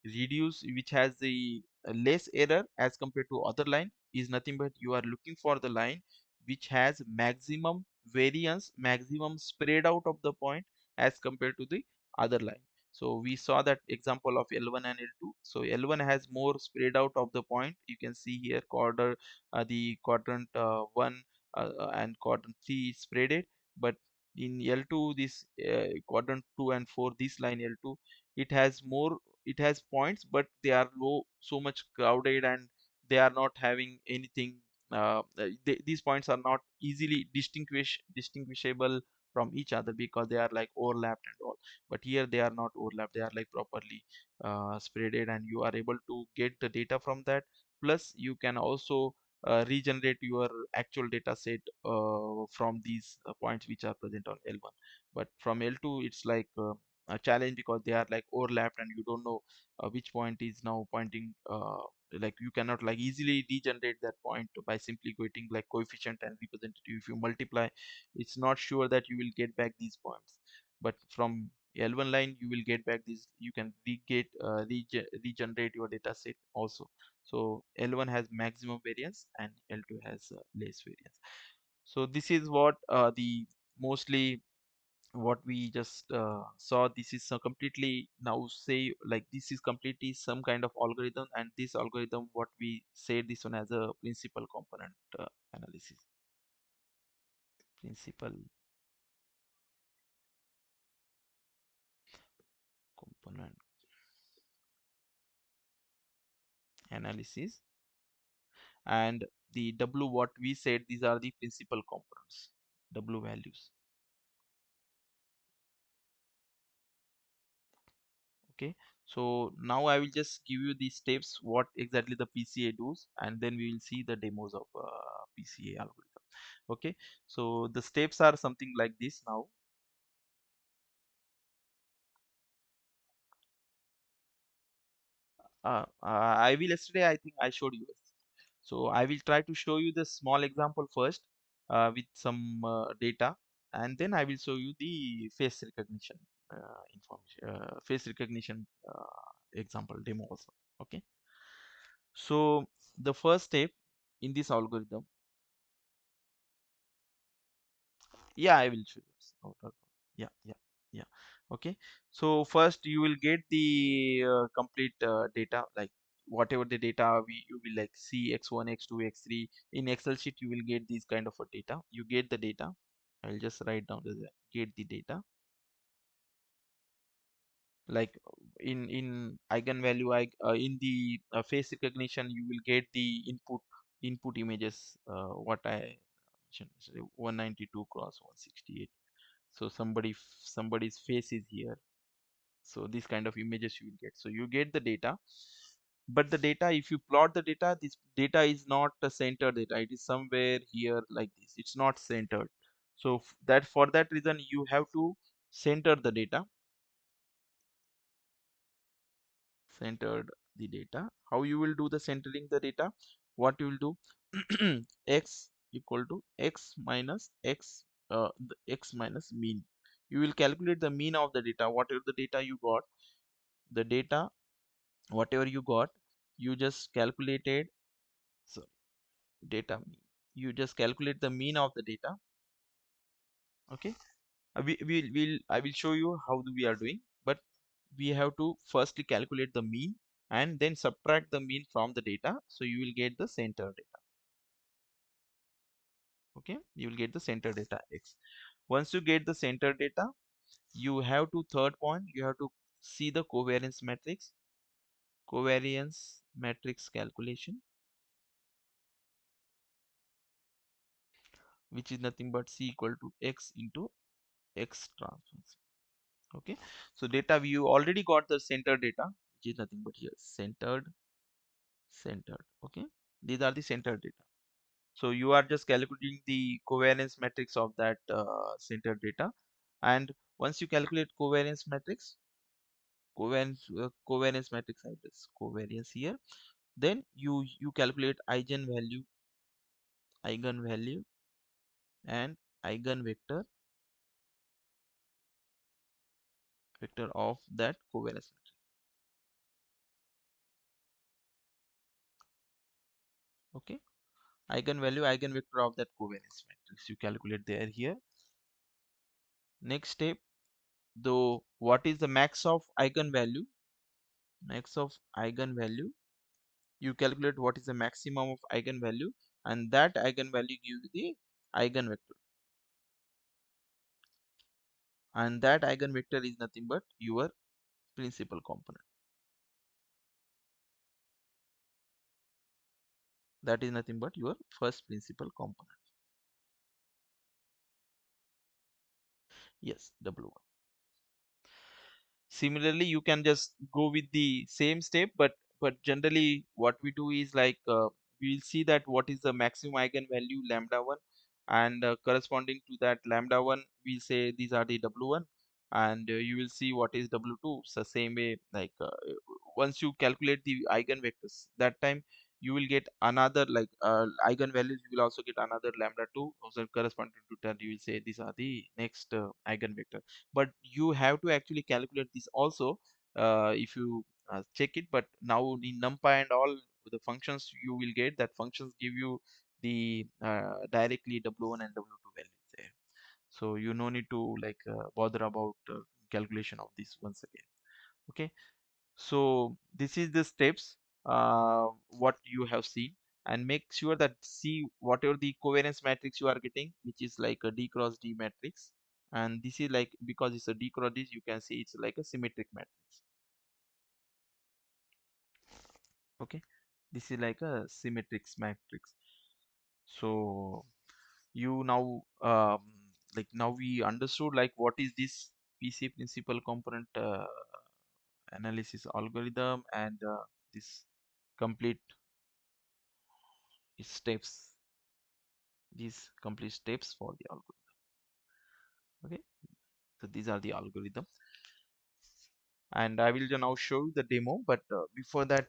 which has the less error as compared to other line, is nothing but you are looking for the line which has maximum variance, maximum spread out of the point as compared to the other line. So we saw that example of L1 and L2. So L1 has more spread out of the point. You can see here the quadrant 1 and quadrant 3 is spreaded, but in L2 this quadrant 2 and 4, this line L2, it has more, it has points, but they are low, so much crowded, and they are not having anything. These points are not easily distinguishable from each other because they are like overlapped and all. But here they are not overlapped, they are like properly spreaded, and you are able to get the data from that. Plus you can also regenerate your actual data set from these points which are present on L1. But from L2 it's like a challenge because they are like overlapped, and you don't know which point is now pointing, like you cannot like easily regenerate that point by simply getting like coefficient and representative. If you multiply, it's not sure that you will get back these points. But from L1 line you will get back these, you can regenerate your data set also. So L1 has maximum variance and L2 has less variance. So this is what the mostly what we just saw. This is completely, now say like this is completely some kind of algorithm, and this algorithm what we say this one as a principal component analysis. Principal component analysis, and the W what we said, these are the principal components, W values. Okay, so now I will just give you the steps what exactly the PCA does, and then we will see the demos of PCA algorithm. Okay, so the steps are something like this. Now I will, yesterday I think I showed you this. So I will try to show you the small example first with some data, and then I will show you the face recognition information, face recognition example demo also. Okay, so the first step in this algorithm, yeah, I will show you. No problem. Yeah, yeah, yeah. Okay. So first you will get the complete data, like whatever the data you will like see x1, x2, x3 in Excel sheet. You will get these kind of a data. You get the data. I'll just write down the get the data. Like in eigenvalue, in the face recognition, you will get the input images. What I mentioned, is 192 cross 168. So somebody's face is here. So this kind of images you will get. So you get the data, but the data, if you plot the data, this data is not a centered data. It is somewhere here like this. It's not centered. So that for that reason you have to center the data. Centered the data. How you will do the centering the data? What you will do? X equal to x minus x, the x minus mean. You will calculate the mean of the data. Whatever the data you got, the data whatever you got, you just calculated. So data mean. You just calculate the mean of the data. Okay. I will show you how we are doing, but we have to firstly calculate the mean and then subtract the mean from the data, so you will get the center data. Okay, you will get the center data X. Once you get the center data, you have to, third point, you have to see the covariance matrix calculation, which is nothing but C equal to X into X transpose. Okay, so data, we already got the center data, which is nothing but here centered. Okay, these are the center data. So you are just calculating the covariance matrix of that center data, and once you calculate covariance matrix, I guess covariance here, then you calculate eigenvalue and eigenvector of that covariance matrix. Okay, eigenvector of that covariance matrix you calculate there here. Next step, though, what is the max of eigenvalue, you calculate what is the maximum of eigenvalue, and that eigenvalue gives the eigenvector, and that eigenvector is nothing but your principal component. That is nothing but your first principal component. Yes, W1. Similarly, you can just go with the same step, but generally what we do is like we'll see that what is the maximum eigenvalue lambda 1, and corresponding to that lambda 1 we'll say these are the W1, and you will see what is W2. So same way, like once you calculate the eigenvectors, that time you will get another like eigenvalues, you will also get another lambda 2 also corresponding to that, you will say these are the next eigenvector. But you have to actually calculate this also, if you check it. But now in numpy and all the functions, you will get that functions give you the directly W1 and W2 values there, so you no need to like bother about calculation of this once again. Okay, so this is the steps what you have seen, and make sure that see whatever the covariance matrix you are getting, which is like a D cross D matrix, and this is like, because it's a D cross D, you can see it's like a symmetric matrix. Okay, this is like a symmetric matrix. So you now like now we understood like what is this PCA principal component analysis algorithm, and this complete steps these complete steps for the algorithm. Okay, so these are the algorithm, and I will now show you the demo. But before that,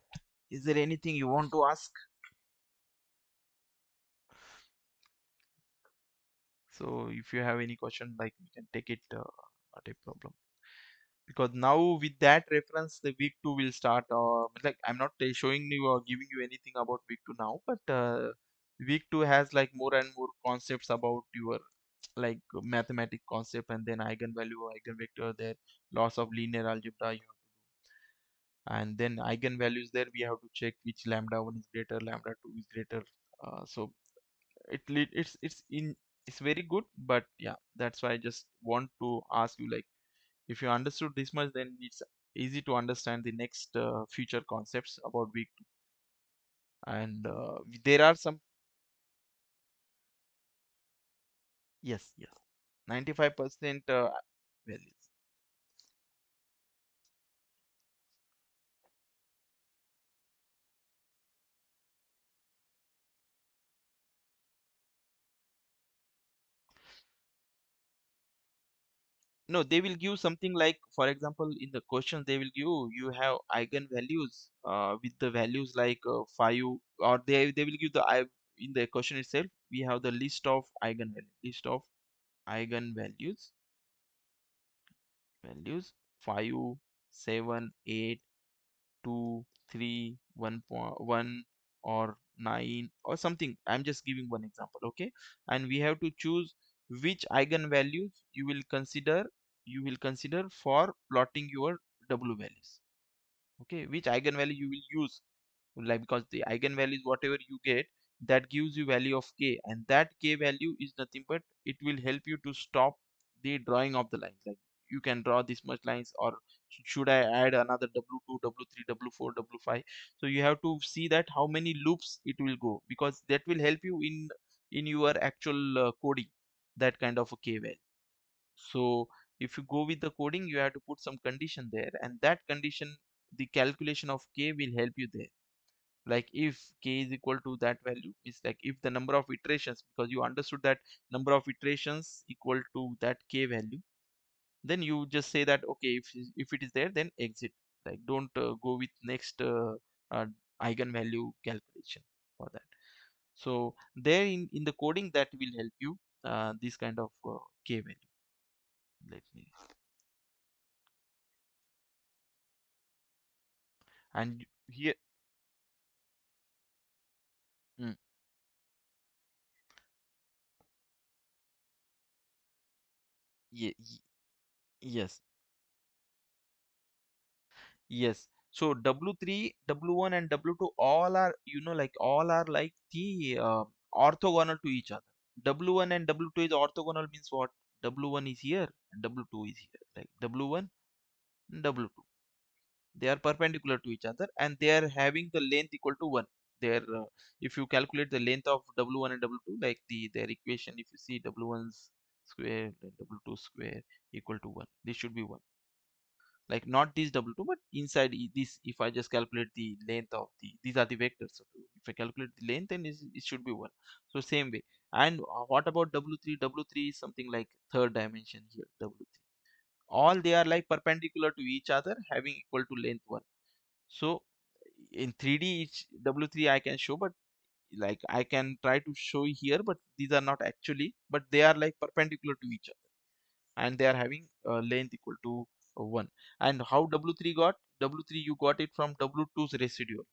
is there anything you want to ask? So if you have any question, like we can take it, not a problem. Because now with that reference, the week 2 will start. Like I'm not showing you or giving you anything about week 2 now, but week 2 has like more and more concepts about your like mathematic concept, and then eigenvalue, eigenvector, there loss of linear algebra you have to do, and then eigenvalues, there we have to check which lambda 1 is greater, lambda 2 is greater. So it's very good, but yeah, that's why I just want to ask you, like, if you understood this much, then it's easy to understand the next future concepts about week 2. And there are some, yes, 95% values. No, they will give something like, for example, in the questions they will give you have eigenvalues with the values like 5, or they will give the I in the question itself. We have the list of eigenvalues values 5, 7, 8, 2, 3, 1.1, or 9 or something. I'm just giving one example. Okay, and we have to choose which eigenvalues you will consider for plotting your W values. Okay, which eigenvalue you will use, like, because the eigenvalue is whatever you get, that gives you value of k, and that k value is nothing but it will help you to stop the drawing of the lines. Like, you can draw this much lines, or should I add another w2, w3, w4, w5? So you have to see that how many loops it will go, because that will help you in your actual coding, that kind of a k value. So if you go with the coding, you have to put some condition there, and that condition, the calculation of k will help you there. Like, if k is equal to that value, is like if the number of iterations, because you understood that number of iterations equal to that k value, then you just say that okay, if it is there, then exit. Like, don't go with next uh, eigenvalue calculation for that. So there in the coding, that will help you this kind of k value. Let me, and here, mm, yes. Yes. So W3, W1, and W2 all are, like, all are like the orthogonal to each other. W1 and W2 is orthogonal means what? W1 is here and W2 is here. Like W1 and W2. They are perpendicular to each other, and they are having the length equal to 1. They are, if you calculate the length of W1 and W2, like their equation, if you see W1's square and W2 square equal to 1, this should be 1. Like, not this w2, but inside this, if I just calculate the length of these are the vectors, so if I calculate the length, then it should be 1. So same way. And what about w3? W3 is something like third dimension here, w3. All they are like perpendicular to each other, having equal to length 1. So in 3D, each w3 I can show, but like I can try to show here, but these are not actually, but they are like perpendicular to each other, and they are having length equal to 1. And how w3 got? W3 you got it from w2's residual.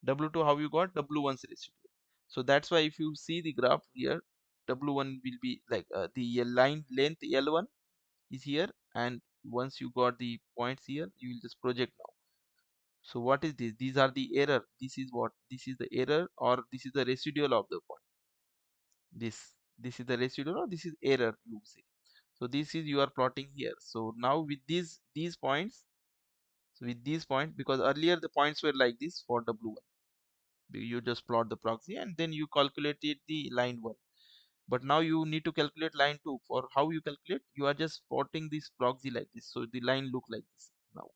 W2, how you got? W1's residual. So that's why if you see the graph here, w1 will be like the line length L1 is here, and once you got the points here, you will just project now. So what is this? These are the error. This is what? This is the error, or this is the residual of the point. This is the residual, or this is error, you say. So this is you are plotting here. So now with these points, so with these points, because earlier the points were like this for w1, you just plot the proxy and then you calculated the line 1. But now you need to calculate line 2. For how you calculate, you are just plotting this proxy like this, so the line look like this. Now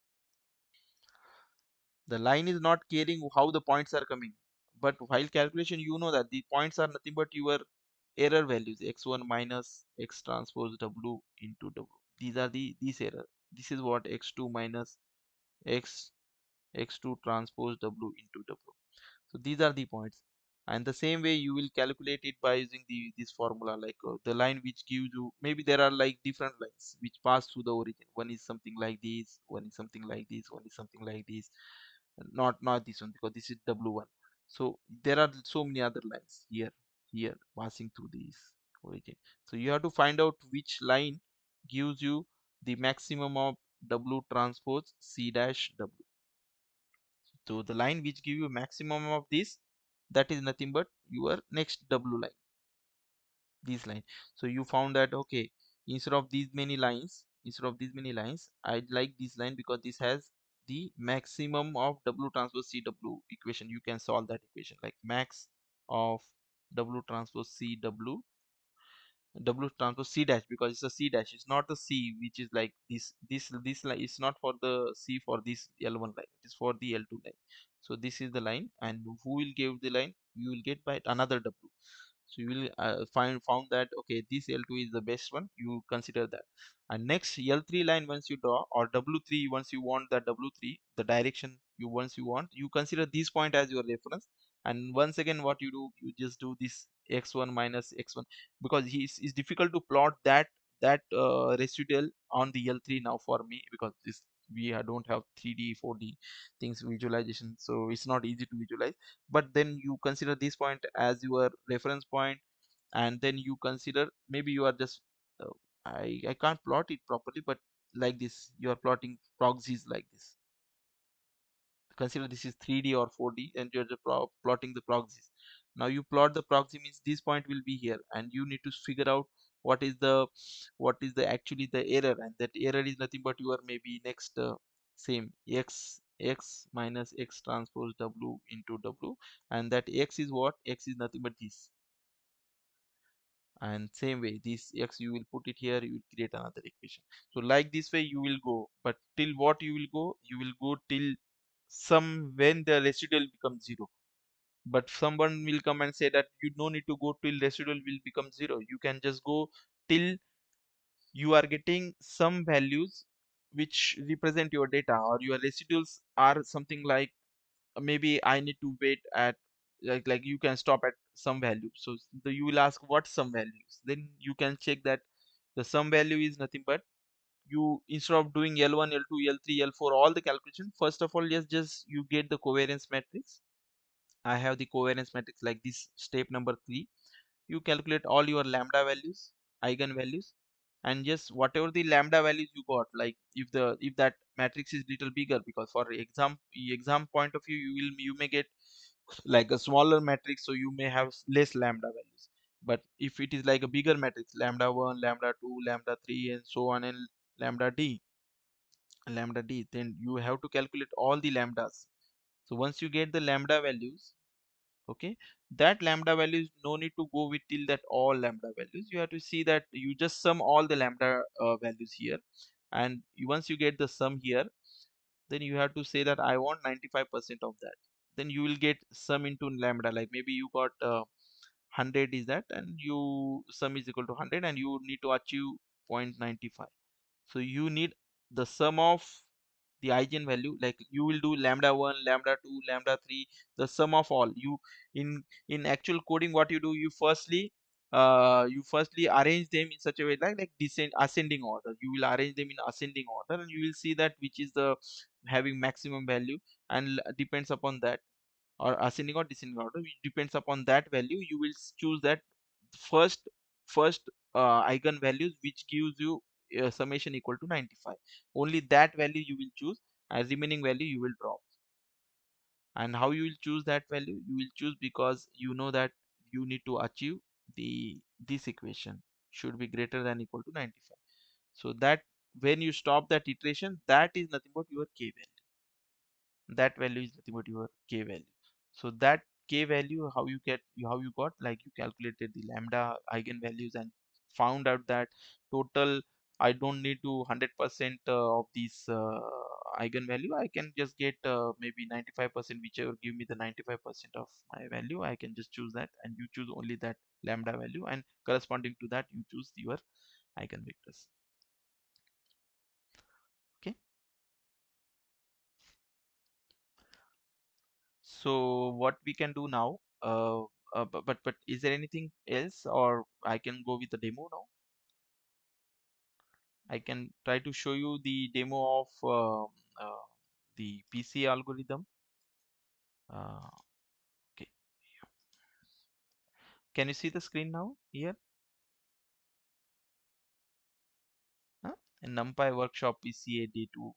the line is not caring how the points are coming, but while calculation, you know that the points are nothing but your error values, x1 minus x transpose w into w. These are these error. This is what x2 minus x x2 transpose w into w. So these are the points, and the same way you will calculate it by using this formula, like the line which gives you, maybe there are like different lines which pass through the origin. One is something like this, one is something like this, one is something like this. Not this one, because this is w1. So there are so many other lines here passing through this origin. So you have to find out which line gives you the maximum of w transpose c dash w. So the line which give you maximum of this, that is nothing but your next w line, this line. So you found that okay, instead of these many lines, I like this line because this has the maximum of w transpose cw equation. You can solve that equation, like max of w transpose cw, W transpose C dash, because it's a C dash. It's not a C which is like this line. It's not for the C for this L1 line. It is for the L2 line. So this is the line, and who will give the line? You will get by another W. So you will found that okay, this L2 is the best one. You consider that. And next L3 line, once you draw, or W3, once you want that W3, the direction you once you want, you consider this point as your reference. And once again, what you do, you just do this x1 minus x1, because it's difficult to plot that residual on the L3 now for me, because this don't have 3D 4D things visualization, so it's not easy to visualize. But then you consider this point as your reference point, and then you consider, maybe you are just uh, I can't plot it properly, but like this you are plotting proxies like this. Consider this is 3D or 4D, and you're just plotting the proxies. Now you plot the proxy means this point will be here, and you need to figure out what is the actually the error, and that error is nothing but your maybe next same x minus x transpose w into w, and that x is what? X is nothing but this. And same way this x you will put it here, you will create another equation. So like this way you will go, but till what you will go? You will go till some when the residual becomes zero. But someone will come and say that you no need to go till residual will become zero. You can just go till you are getting some values which represent your data, or your residuals are something like maybe I need to wait at like you can stop at some value. So you will ask what some values, then you can check that the sum value is nothing but you, instead of doing L1, L2, L3, L4 all the calculation, first of all just you get the covariance matrix. I have the covariance matrix like this. Step number 3, you calculate all your lambda values, eigen values, and just whatever the lambda values you got, like if that matrix is little bigger, because for exam point of view you may get like a smaller matrix, so you may have less lambda values. But if it is like a bigger matrix, lambda 1, lambda 2, lambda 3, and so on, and lambda d, then you have to calculate all the lambdas. So once you get the lambda values, okay, that lambda values no need to go with till that all lambda values. You have to see that you just sum all the lambda values here, and once you get the sum here, then you have to say that I want 95% of that. Then you will get sum into lambda, like maybe you got 100 is that, and you sum is equal to 100, and you need to achieve 0.95. So you need the sum of the eigenvalue, like you will do lambda 1, lambda 2, lambda 3, the sum of all. You in actual coding, what you do, you firstly arrange them in such a way like ascending order. You will arrange them in ascending order, and you will see that which is the having maximum value, and depends upon that, or ascending or descending order, which depends upon that value. You will choose that first first eigenvalues which gives you summation equal to 95. Only that value you will choose, as remaining value you will drop. And how you will choose that value? You will choose because you know that you need to achieve the this equation should be greater than equal to 95. So that when you stop that iteration, that is nothing but your k value. That value is nothing but your k value. So that k value, how you got, like you calculated the lambda eigenvalues and found out that total I don't need to 100% of these eigenvalue. I can just get maybe 95%, whichever give me the 95% of my value. I can just choose that, and you choose only that lambda value, and corresponding to that you choose your eigenvectors. Okay. So what we can do now, but is there anything else, or I can go with the demo now? I can try to show you the demo of the PCA algorithm. Uh, okay, can you see the screen now here? Huh? In NumPy workshop PCA day 2.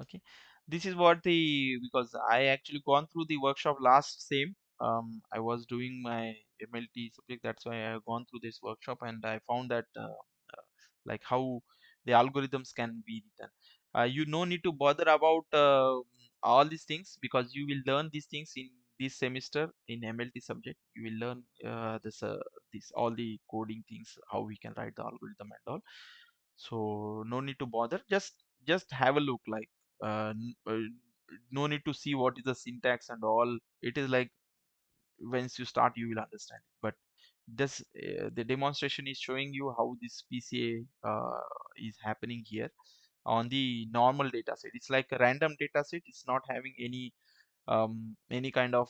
Okay, this is what the, because I actually gone through the workshop last same. I was doing my MLT subject, that's why I have gone through this workshop, and I found that like how the algorithms can be written. You no need to bother about all these things, because you will learn these things in this semester in MLT subject. You will learn this all the coding things, how we can write the algorithm and all. So no need to bother. Just have a look, like no need to see what is the syntax and all. It is like once you start you will understand it. But this the demonstration is showing you how this PCA is happening here on the normal data set. It's like a random data set. It's not having any kind of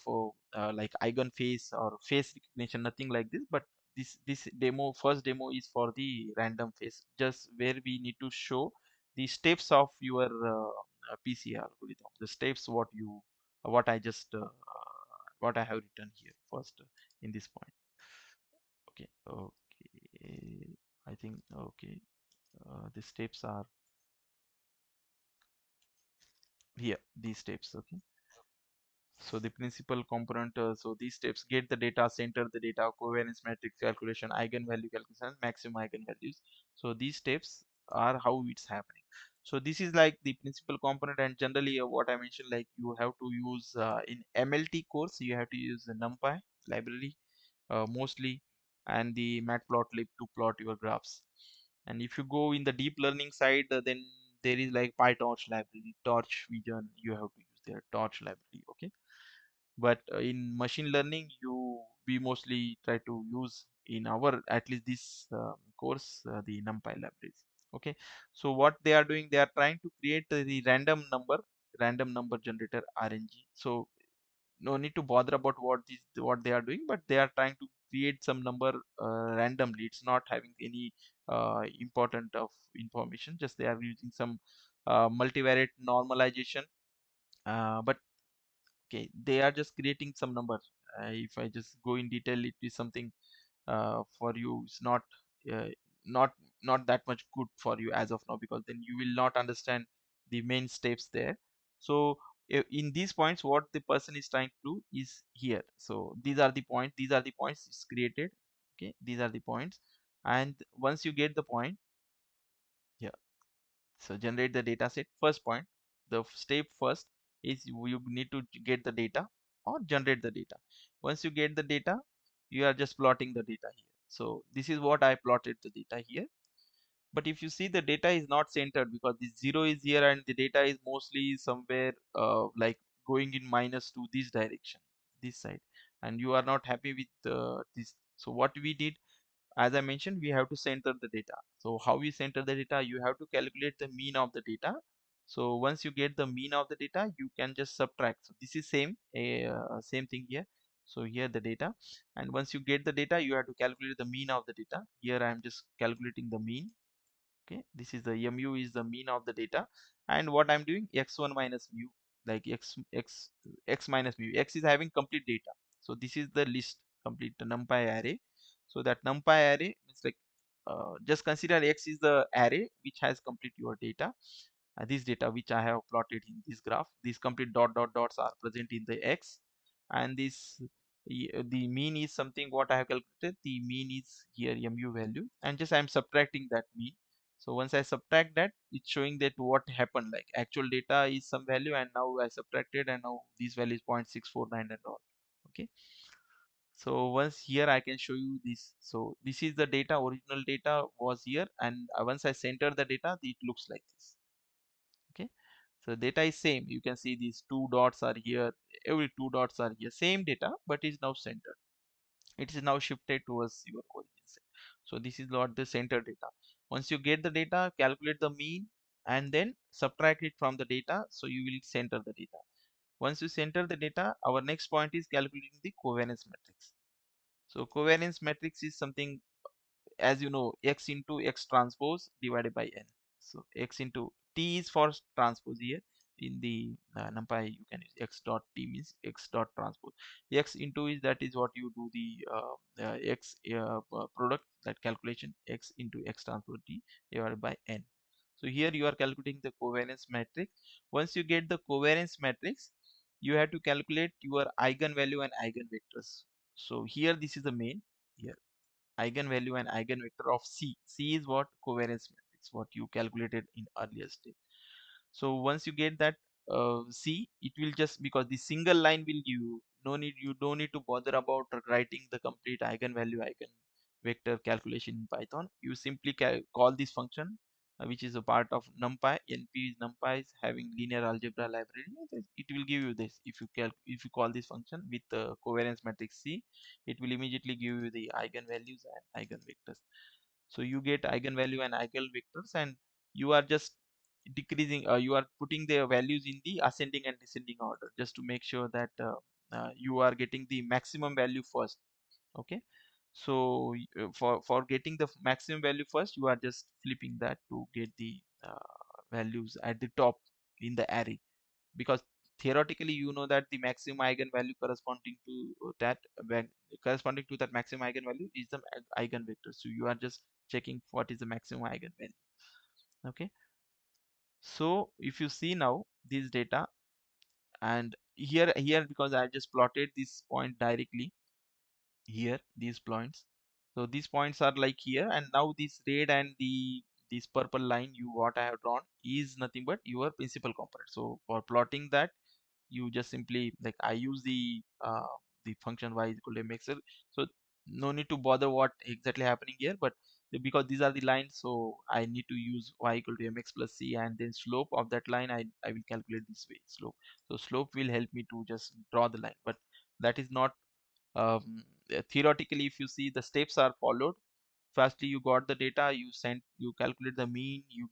like eigen face or face recognition, nothing like this. But this demo, first demo, is for the random face, just where we need to show the steps of your PCA algorithm, the steps what I just what I have written here first in this point. Okay, okay. I think okay. The steps are here. These steps. Okay. So the principal component. So these steps: get the data, center the data, covariance matrix calculation, eigenvalue calculation, maximum eigenvalues. So these steps are how it's happening. So this is like the principal component, and generally what I mentioned, like you have to use in MLT course, you have to use the NumPy library mostly, and the matplotlib to plot your graphs. And if you go in the deep learning side, then there is like PyTorch library, Torch Vision, you have to use their Torch library. Okay, but in machine learning, we mostly try to use in our, at least this course, the NumPy libraries. Okay, so what they are doing, they are trying to create the random number generator RNG. So no need to bother about what they are doing, but they are trying to create some number randomly. It's not having any important of information, just they are using some multivariate normalization, but okay, they are just creating some number. If I just go in detail, it is something for you, it's uh, not not that much good for you as of now, because then you will not understand the main steps there. So in these points, what the person is trying to do is here. So these are the points it's created. Okay, these are the points, and once you get the point here, so generate the data set. First point, the step first is you need to get the data or generate the data. Once you get the data, you are just plotting the data here. So this is what I plotted the data here. But if you see, the data is not centered because the zero is here and the data is mostly somewhere like going in minus to this direction, this side, and you are not happy with this. So what we did, as I mentioned, we have to center the data. So how we center the data, you have to calculate the mean of the data. So once you get the mean of the data, you can just subtract. So this is same thing here. So here the data, and once you get the data, you have to calculate the mean of the data. Here I am just calculating the mean. Okay, this is the mu is the mean of the data, and what I'm doing, x1 minus mu, like x minus mu. X is having complete data, so this is the list, complete the numpy array. So that numpy array is like, just consider x is the array which has complete your data. This data which I have plotted in this graph, these complete dots are present in the x, and this the mean is something what I have calculated. The mean is here mu value, and just I am subtracting that mean. So once I subtract that, it's showing that what happened, like actual data is some value, and now I subtracted, and now this value is 0.649 and all. Okay, so once here I can show you this. So this is the data, original data was here, and once I center the data, it looks like this. Okay, so data is same. You can see these two dots are here, every two dots are here, same data, but is now centered. It is now shifted towards your origin set. So this is not the center data. Once you get the data, calculate the mean and then subtract it from the data, so you will center the data. Once you center the data, our next point is calculating the covariance matrix. So covariance matrix is something, as you know, x into x transpose divided by n. So x into t is for transpose here. In the numpy, you can use x dot t means x dot transpose. X into is, that is what you do the x product, that calculation, x into x transpose t divided by n. So here you are calculating the covariance matrix. Once you get the covariance matrix, you have to calculate your eigenvalue and eigenvectors. So here this is the main here, eigenvalue and eigenvector of C. C is what? Covariance matrix, what you calculated in earlier stage. So once you get that C, it will just, because the single line will give you, no need, you don't need to bother about writing the complete eigenvalue, eigenvector calculation in Python. You simply call this function, which is a part of NumPy. NP is NumPy is having linear algebra library. It will give you this. If you call this function with the covariance matrix C, it will immediately give you the eigenvalues and eigenvectors. So you get eigenvalue and eigenvectors, and you are just decreasing, you are putting the values in the ascending and descending order, just to make sure that you are getting the maximum value first. Okay, so for getting the maximum value first, you are just flipping that to get the values at the top in the array, because theoretically you know that the maximum eigenvalue corresponding to that maximum eigenvalue is the eigenvector. So you are just checking what is the maximum eigenvalue. Okay, so if you see now this data, and here because I just plotted this point directly here, these points. So these points are like here, and now this red and this purple line you what I have drawn is nothing but your principal component. So for plotting that, you just simply like I use the function y is equal to mx. So no need to bother what exactly happening here, but because these are the lines, so I need to use y equal to mx plus c, and then slope of that line I will calculate this way slope. So slope will help me to just draw the line, but that is not theoretically. If you see, the steps are followed. Firstly you got the data, you calculate the mean, you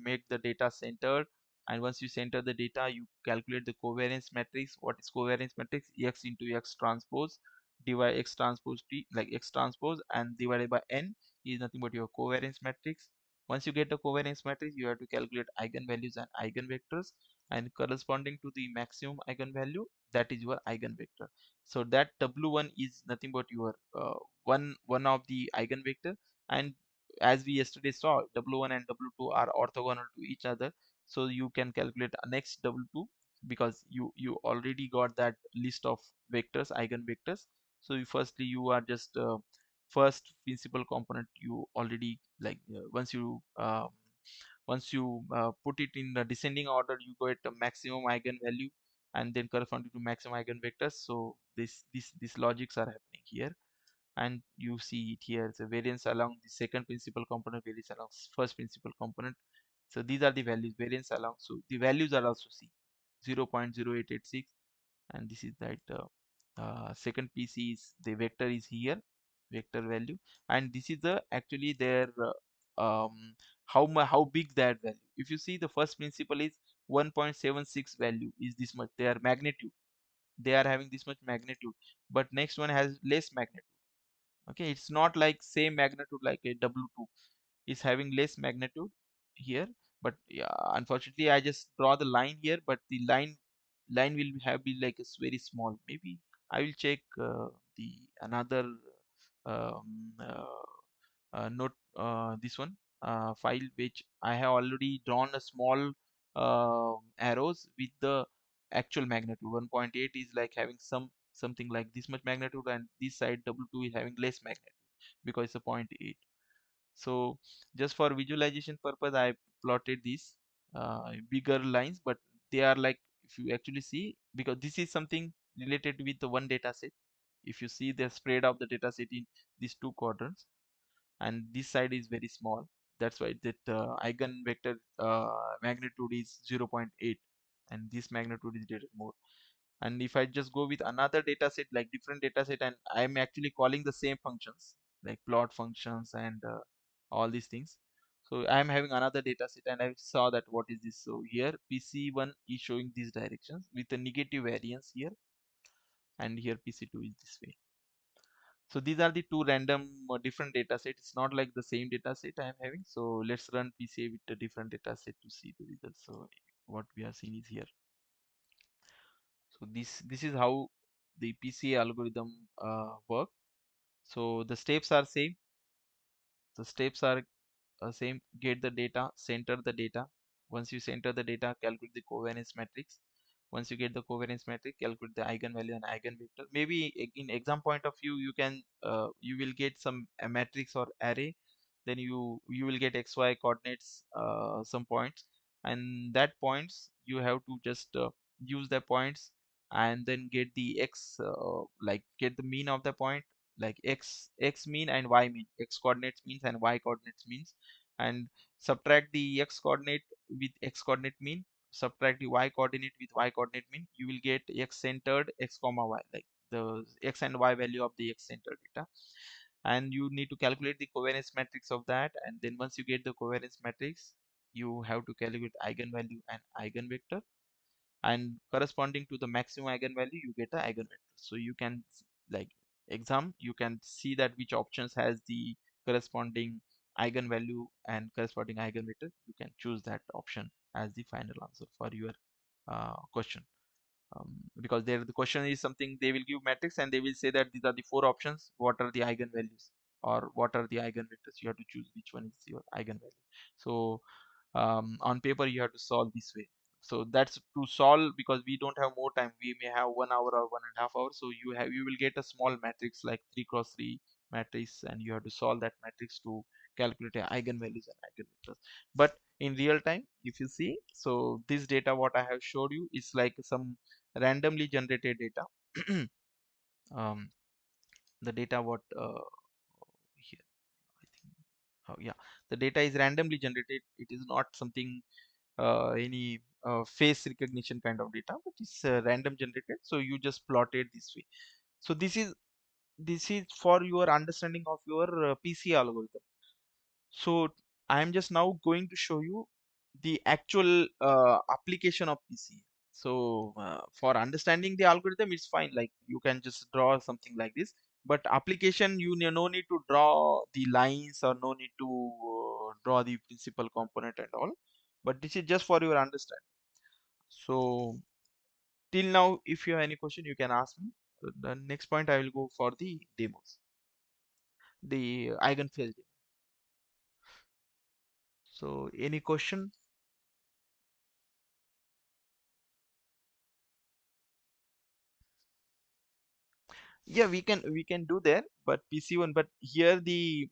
make the data centered, and once you center the data you calculate the covariance matrix. What is covariance matrix? X into x transpose divide x transpose t, like x transpose, and divided by n is nothing but your covariance matrix. Once you get the covariance matrix, you have to calculate eigenvalues and eigenvectors, and corresponding to the maximum eigenvalue, that is your eigenvector. So that W1 is nothing but your one of the eigenvector, and as we yesterday saw, W1 and W2 are orthogonal to each other. So you can calculate next W2 because you already got that list of vectors, eigenvectors. So firstly you are just first principal component you already like once you put it in the descending order, you get a maximum eigenvalue and then corresponding to maximum eigenvectors. So this logics are happening here, and you see it here. It's a variance along the second principal component, variance along first principal component. So these are the values, variance along. So the values are also see 0.0886, and this is that second PC is the vector is here, vector value, and this is the actually their how big that value. If you see, the first principle is 1.76 value is this much, their magnitude, they are having this much magnitude, but next one has less magnitude. Okay, it's not like same magnitude like a W2 is having less magnitude here. But yeah, unfortunately I just draw the line here, but the line will have be like it's very small. Maybe I will check the another um, uh, note this one file which I have already drawn a small arrows with the actual magnitude. 1.8 is like having something like this much magnitude, and this side W2 is having less magnitude because it's a zero point 0.8. So just for visualization purpose I plotted these bigger lines, but they are like, if you actually see, because this is something related with the one data set. If you see the spread of the data set in these two quadrants, and this side is very small, that's why that eigenvector magnitude is 0.8, and this magnitude is little more. And if I just go with another data set, like different data set, and I'm actually calling the same functions like plot functions and all these things. So I'm having another data set and I saw that what is this. So here PC1 is showing these directions with a negative variance here, and here PC2 is this way. So these are the two random different data set. It's not like the same data set I am having. So let's run PCA with a different data set to see the results. So what we are seeing is here. So this is how the PCA algorithm work. So the steps are same. The steps are same. Get the data, center the data. Once you center the data, calculate the covariance matrix. Once you get the covariance matrix, calculate the eigenvalue and eigenvector. Maybe in exam point of view, you can you will get some a matrix or array, then you will get xy coordinates some points, and that points you have to just use the points, and then get the x like get the mean of the point, like x mean and y mean, x coordinates means and y coordinates means, and subtract the x coordinate with x coordinate mean, subtract the y coordinate with y coordinate mean, you will get x centered x comma y, like the x and y value of the x centered data. And you need to calculate the covariance matrix of that, and then once you get the covariance matrix, you have to calculate eigenvalue and eigenvector, and corresponding to the maximum eigenvalue you get the eigenvector. So you can like exam you can see that which options has the corresponding eigenvalue and corresponding eigenvector. You can choose that option as the final answer for your question. because there the question is something, they will give matrix and they will say that these are the four options, what are the eigenvalues or what are the eigenvectors, you have to choose which one is your eigenvalue. So on paper you have to solve this way. So that's to solve, because we don't have more time, we may have 1 hour or 1.5 hours. So you will get a small matrix like 3 cross 3 matrix, and you have to solve that matrix to calculate eigenvalues and eigenvectors. But in real time, if you see, so this data what I have showed you is like some randomly generated data. um, the data what here I think, oh yeah, the data is randomly generated, it is not something any face recognition kind of data, but it's random generated, so you just plot it this way. So this is for your understanding of your PCA algorithm. So I am just now going to show you the actual application of PCA. So for understanding the algorithm, it's fine. Like you can just draw something like this. But application, no need to draw the lines or no need to draw the principal component and all. But this is just for your understanding. So till now, if you have any question, you can ask me. The next point I will go for the demos, the eigenfield demo. So any question? Yeah, we can do that, but PC1, but here the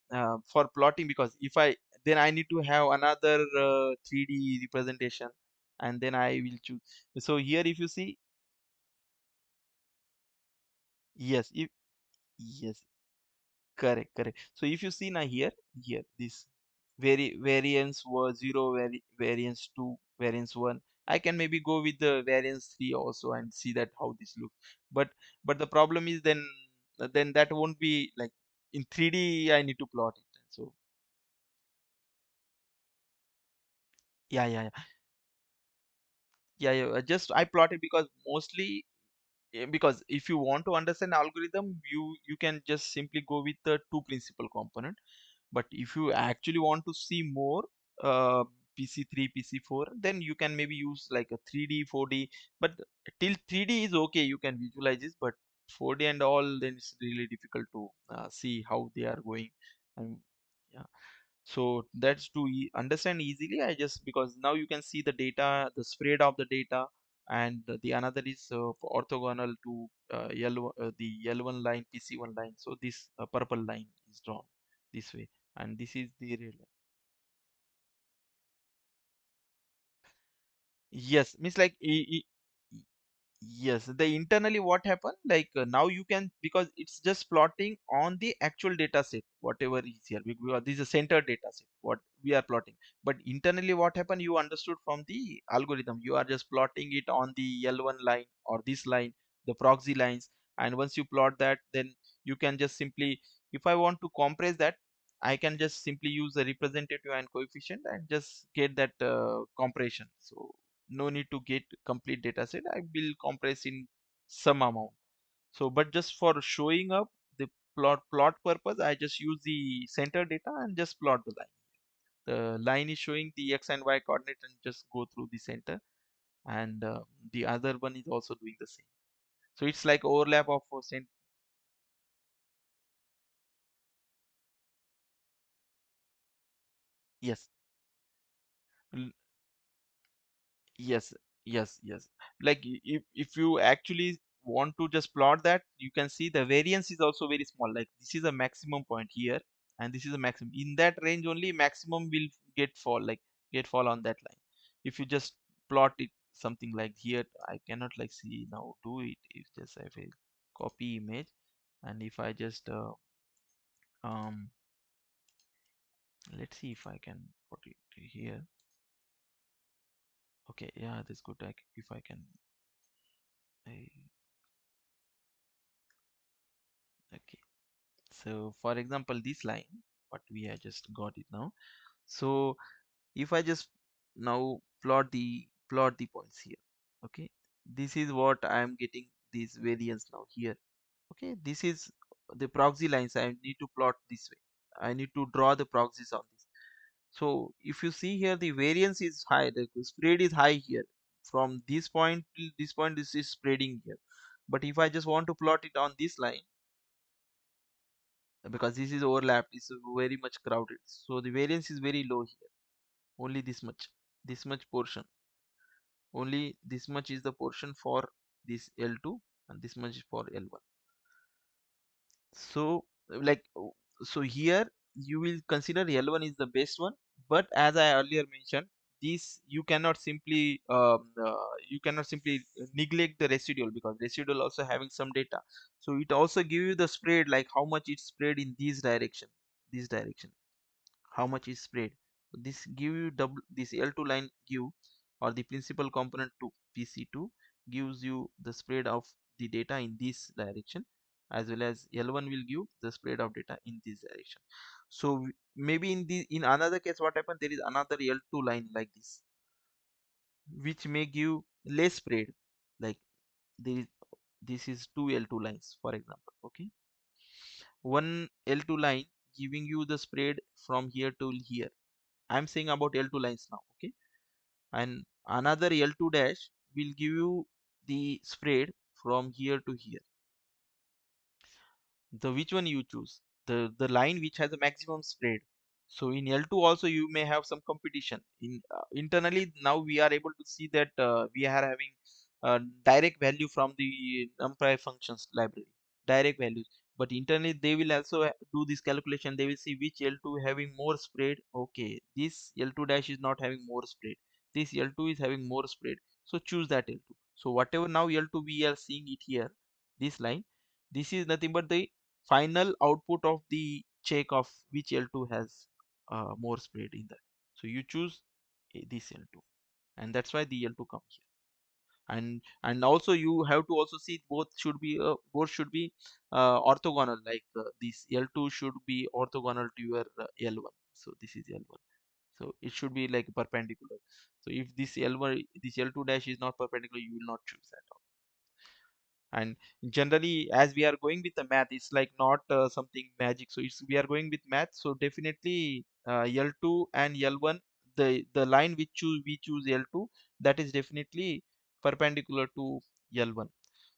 for plotting, because if I then I need to have another 3D representation, and then I will choose. So here if you see, yes, if yes, correct, correct. So if you see now here this variance was 0, variance 2, variance 1. I can maybe go with the variance 3 also and see that how this looks. But the problem is then that won't be like in 3D I need to plot it. So yeah, yeah, yeah. Yeah, yeah. Just I plot it because mostly because if you want to understand algorithm, you can just simply go with the two principal component. But if you actually want to see more uh, PC3, PC4, then you can maybe use like a 3D, 4D. But till 3D is okay, you can visualize this. But 4D and all, then it's really difficult to see how they are going. And yeah, so that's to understand easily. I just because now you can see the data, the spread of the data, and the another is orthogonal to the L1 line, PC1 line. So this purple line is drawn this way, and this is the real line. Yes, means like yes, the internally what happened, like now you can, because it's just plotting on the actual data set whatever is here, because this is a center data set what we are plotting. But internally what happened, you understood from the algorithm, you are just plotting it on the L1 line or this line, the proxy lines. And once you plot that, then you can just simply, if I want to compress that, I can just simply use the representative and coefficient and just get that compression. So no need to get complete data set, I will compress in some amount. So but just for showing up the plot purpose, I just use the center data and just plot the line. The line is showing the x and y coordinate and just go through the center, and the other one is also doing the same. So it's like overlap of yes. Yes, yes, yes. Like if you actually want to just plot that, you can see the variance is also very small. Like this is a maximum point here, and this is a maximum. In that range only, maximum will get fall on that line. If you just plot it something like here, I cannot like see now do it. If just I will copy image, and if I just um let's see if I can put it here. Okay, yeah, that's good. If I can, I, okay. So for example, this line, what we have just got it now. So if I just now plot the points here, okay, this is what I am getting this variance now here. Okay, this is the proxy lines I need to plot this way. I need to draw the proxies on this. So if you see here, the variance is high, the spread is high here. from this point till this point, this is spreading here. But if I just want to plot it on this line, because this is overlapped, it's very much crowded, so the variance is very low here. Only this much portion, only this much is the portion for this L2, and this much is for L1. So like so here you will consider L1 is the best one, but as I earlier mentioned, this you cannot simply neglect the residual, because residual also having some data. So it also give you the spread, like how much it's spread in this direction, how much is spread. This give you double, this L2 line give, or the principal component to PC2 gives you the spread of the data in this direction, as well as L1 will give the spread of data in this direction. So maybe in another case what happened, there is another L2 line like this, which may give less spread, like there is, this is two L2 lines for example. Okay, one L2 line giving you the spread from here to here. I'm saying about L2 lines now. Okay, and another L2 dash will give you the spread from here to here. The which one you choose, the line which has a maximum spread. So in L2 also you may have some competition in internally. Now we are able to see that we are having direct value from the numpy functions library, direct values. But internally they will also do this calculation. They will see which L2 having more spread. Okay, this L2 dash is not having more spread, this L2 is having more spread, so choose that L2. So whatever now L2 we are seeing it here, this line, this is nothing but the final output of the check of which L2 has more spread in that. So you choose this L2, and that's why the L2 comes here. And also you have to also see both should be orthogonal, like this L2 should be orthogonal to your L1. So this is L1, so it should be like perpendicular. So if this L1, this L2 dash is not perpendicular, you will not choose that. And generally as we are going with the math, it's like not something magic, so it's we are going with math. So definitely L2 and L1, the line which we choose L2, that is definitely perpendicular to L1.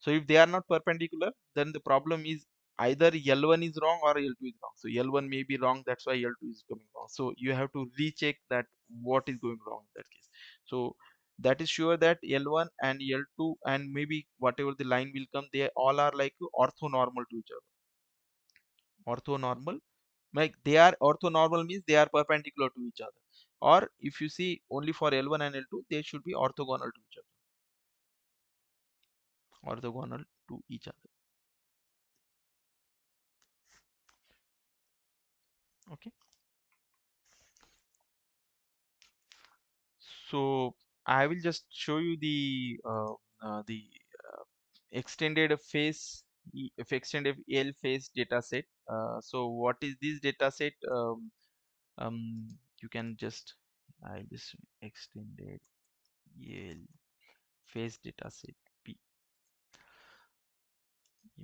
So if they are not perpendicular, then the problem is either L1 is wrong or L2 is wrong. So L1 may be wrong, that's why L2 is coming wrong. So you have to recheck that what is going wrong in that case. So that is sure that L1 and L2 and maybe whatever the line will come, they all are like orthonormal to each other. Orthonormal, like they are orthonormal means they are perpendicular to each other. Or if you see only for L1 and L2, they should be orthogonal to each other. Orthogonal to each other. Okay. So I will just show you the extended phase extended L phase data set. So what is this data set? You can just, I just extended L phase data set P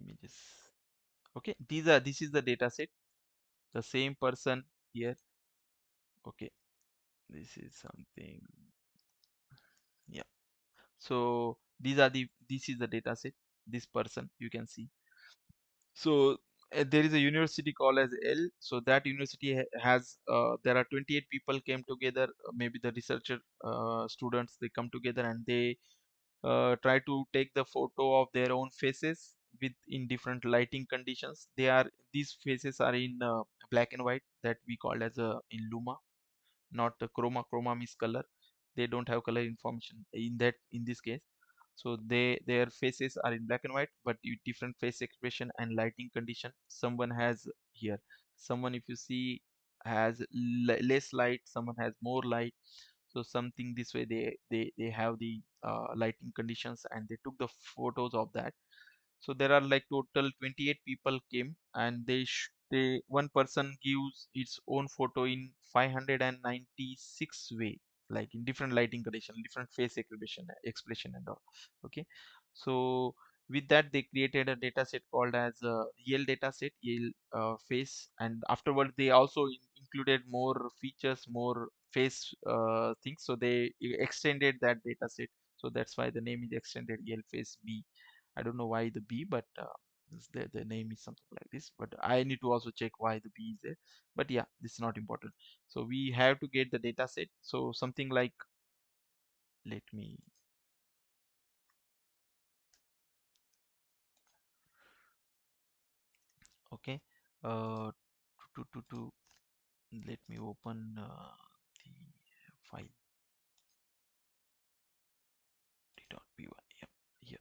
images. Okay, this is the data set, the same person here. Okay, this is something, yeah. So this is the data set, this person you can see. So there is a university called as L. So that university has there are 28 people came together. Maybe the researcher students, they come together and they try to take the photo of their own faces with in different lighting conditions. These faces are in black and white, that we call as a in Luma, not the chroma. Chroma means color. They don't have color information in that in this case. So their faces are in black and white, but with different face expression and lighting condition. Someone has here, someone if you see has less light, someone has more light. So something this way they have the lighting conditions, and they took the photos of that. So there are like total 28 people came, and they one person gives its own photo in 596 way, like in different lighting condition, different face expression and all. Okay, so with that they created a data set called as a real data set, real face. And afterwards they also included more features, more face things, so they extended that data set. so that's why the name is extended EL phase B. I don't know why the B, but the name is something like this. But I need to also check why the B is there. But yeah, this is not important. So we have to get the data set. So something like, let me, okay, to let me open the file d.py. Yeah, here.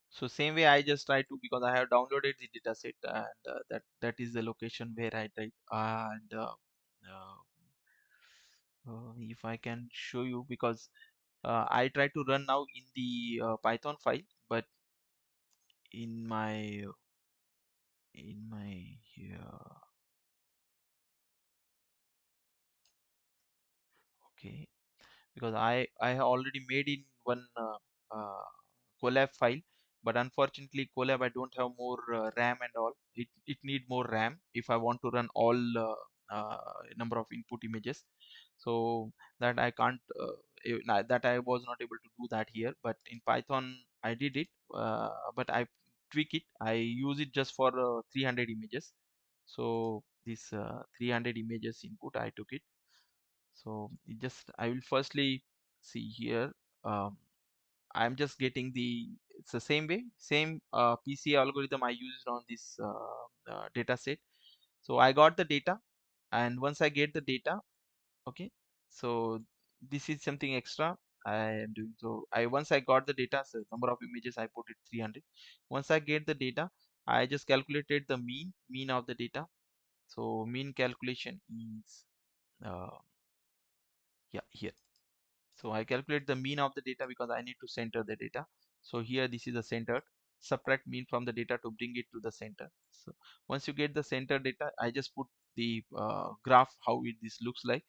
So same way I just try to, because I have downloaded the dataset, and that is the location where I type, and uh, if I can show you, because I try to run now in the Python file, but in my here, okay, because I have already made in one collab file, but unfortunately collab I don't have more RAM and all. It need more RAM if I want to run all number of input images. So that I can't that I was not able to do that here. But in Python I did it, but I tweak it. I use it just for 300 images. So this 300 images input I took it. So it just, I will firstly see here. Um, I'm just getting the, it's the same way, same PCA algorithm I used on this data set. So I got the data, and once I get the data, okay, so this is something extra I am doing. So I, once I got the data, so number of images I put it 300. Once I get the data, I just calculated the mean of the data. So mean calculation is yeah, here. So I calculate the mean of the data because I need to center the data. So here this is the centered. Subtract mean from the data to bring it to the center. So once you get the center data, I just put the graph how this looks like,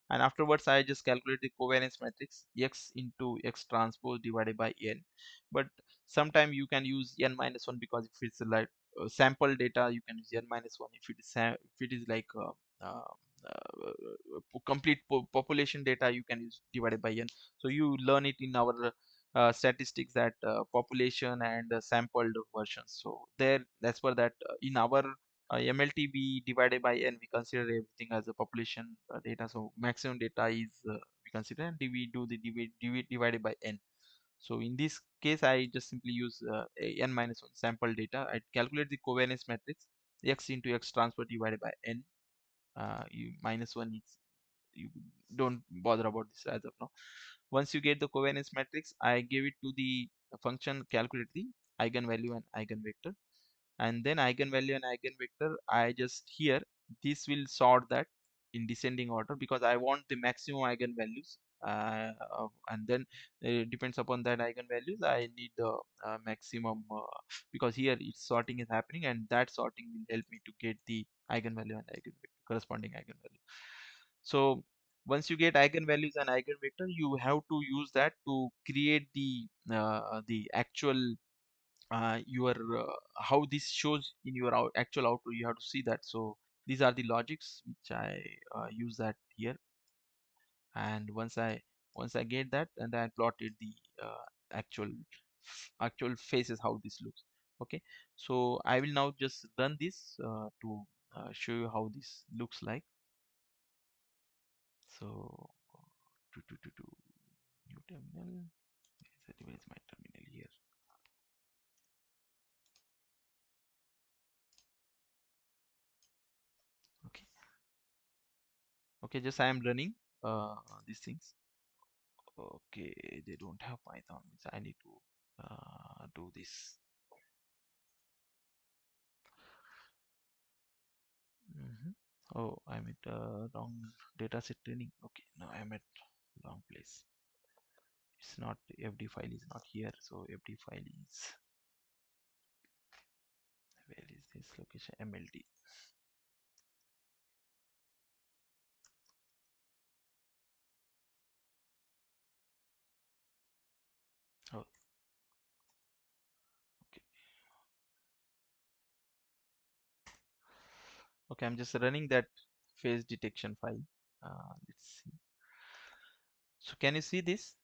and afterwards I just calculate the covariance matrix x into x transpose divided by n. But sometime you can use n minus 1, because if it's like sample data, you can use n minus 1. If it is like complete population data, you can use divided by n. So you learn it in our statistics, that population and sampled versions. So there, that's for that in our MLT we divided by n, we consider everything as a population data. So maximum data is we consider, and we do the divided by n. So in this case I just simply use n minus 1 sample data. I calculate the covariance matrix x into x transport divided by n. You minus 1 is, you don't bother about this as of now. Once you get the covariance matrix, I give it to the function calculate the eigenvalue and eigenvector, and then eigenvalue and eigenvector, I just here, this will sort that in descending order, because I want the maximum eigenvalues, and then depends upon that eigenvalues I need the maximum, because here it's sorting is happening, and that sorting will help me to get the eigenvalue and eigenvector, corresponding eigenvalue. So once you get eigenvalues and eigenvector, you have to use that to create the actual your how this shows in your actual output. You have to see that. So these are the logics which I use that here, and once I get that, and I plotted the actual actual faces how this looks. Okay, so I will now just run this to show you how this looks like. So to new terminal. Where is my terminal here? Okay, okay, just I am running these things. Okay, they don't have Python, which I need to do this. Oh, I'm at wrong data set training. Okay, no, I'm at wrong place. It's not, FD file is not here, so FD file is, where is this location? MLT. Oh, okay. Okay, I'm just running that phase detection file. Let's see. So can you see this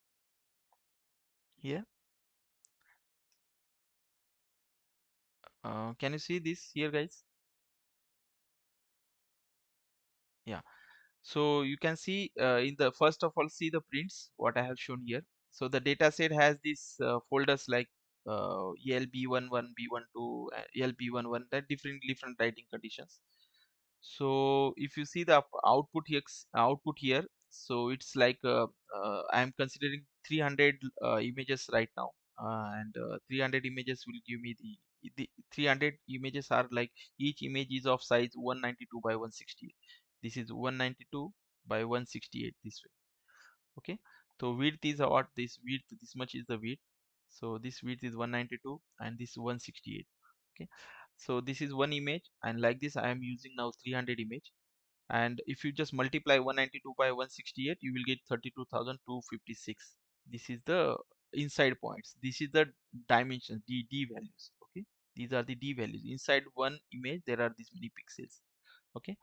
here? Can you see this here, guys? Yeah. So you can see in the first of all, see the prints what I have shown here. So the data set has these folders like ELB11, B12, ELB11, that different writing conditions. So if you see the output here, so it's like I am considering 300 images right now, and 300 images will give me the 300 images are like each image is of size 192 by 168. This is 192 by 168 this way. Okay, so width is what, this width, this much is the width. So this width is 192 and this 168. Okay, so this is one image, and like this I am using now 300 image, and if you just multiply 192 by 168 you will get 32,256. This is the inside points, this is the dimension, d values. Okay, these are the d values. Inside one image there are these many pixels. Okay,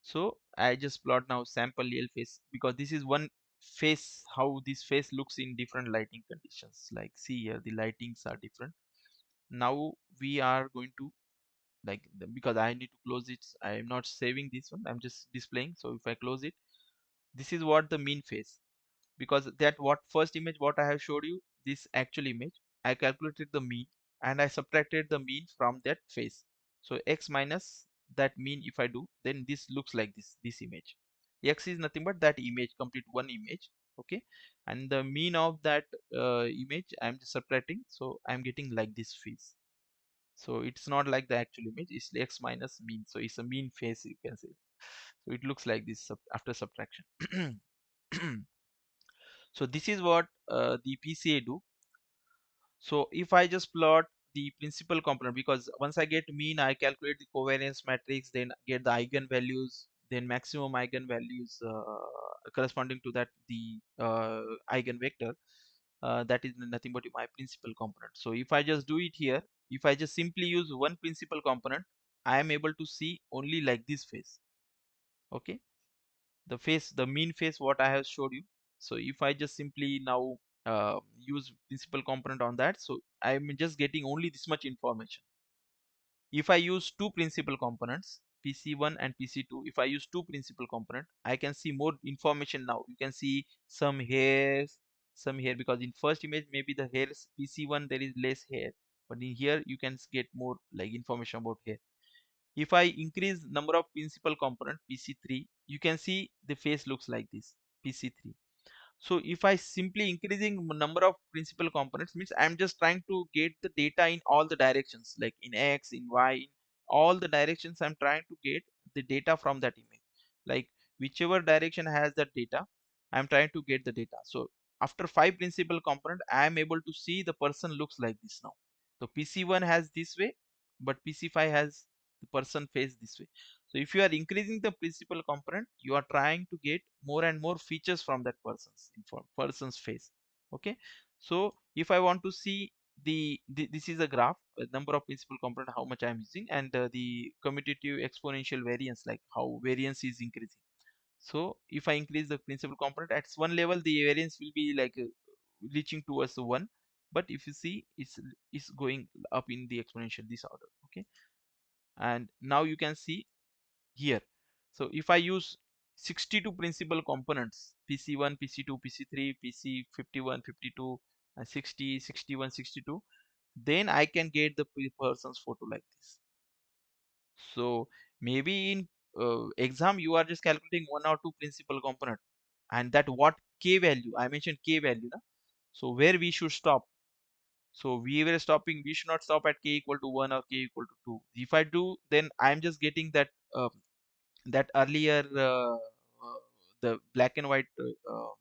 so I just plot now sample real face, because this is one face, how this face looks in different lighting conditions. Like see here, the lightings are different. Now we are going to like because I need to close it, I am not saving this one, I'm just displaying. So if I close it, this is what the mean face, because that what first image what I have showed you, this actual image, I calculated the mean and I subtracted the mean from that face. So x minus that mean if I do, then this looks like this image. X is nothing but that image, complete one image. Okay, and the mean of that image I'm just subtracting, so I'm getting like this face. So it's not like the actual image, it's x minus mean, so it's a mean face you can say. So it looks like this after subtraction. So this is what the PCA do. So if I just plot the principal component, because once I get mean, I calculate the covariance matrix, then get the eigenvalues, then maximum eigenvalues corresponding to that the eigenvector. That is nothing but my principal component. So if I just do it here, if I just simply use one principal component, I am able to see only like this face. Okay, the face, the mean face what I have showed you. So if I just simply now use principal component on that, so I'm just getting only this much information. If I use two principal components, PC1 and PC2, if I use two principal component, I can see more information. Now you can see some hairs, some hair, because in first image maybe the hairs PC1 there is less hair, but in here you can get more like information about hair. If I increase number of principal component PC3, you can see the face looks like this PC3. So if I simply increasing number of principal components means I'm just trying to get the data in all the directions, like in X, in Y, in all the directions I'm trying to get the data from that image. Like whichever direction has that data, I'm trying to get the data. So after five principal component, I am able to see the person looks like this now. So PC1 has this way, but PC5 has the person face this way. So if you are increasing the principal component, you are trying to get more and more features from that person's face. Okay. So if I want to see this is a graph, number of principal component, how much I am using, and the commutative exponential variance, like how variance is increasing. So if I increase the principal component at one level, the variance will be like reaching towards the one. But if you see, it's going up in the exponential this order. Okay, and now you can see here. So if I use 62 principal components, PC1, PC2, PC3, PC51, 52, and 60, 61, 62, then I can get the person's photo like this. So maybe in exam you are just calculating one or two principal component, and that what k value I mentioned, k value na? So where we should stop. So we were stopping, we should not stop at k equal to 1 or k equal to 2. If I do, then I'm just getting that earlier the black and white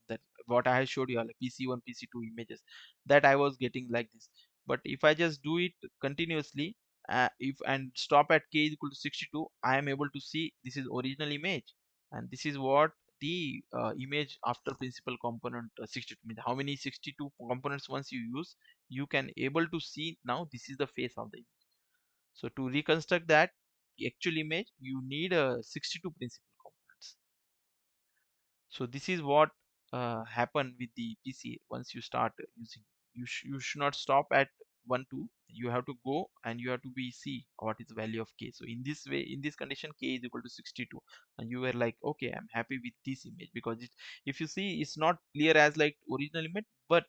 that what I have showed you, like PC1, PC2 images, that I was getting like this. But if I just do it continuously, if and stop at k is equal to 62, I am able to see this is original image, and this is what the image after principal component 62 means how many 62 components once you use, you can able to see now this is the face of the image. So to reconstruct that actual image, you need a 62 principal components. So this is what happen with the PCA once you start using it. You should not stop at 1 2. You have to go and you have to be see what is the value of k. So in this way, in this condition, k is equal to 62, and you were like, okay, I'm happy with this image because it, if you see, it's not clear as like original image, but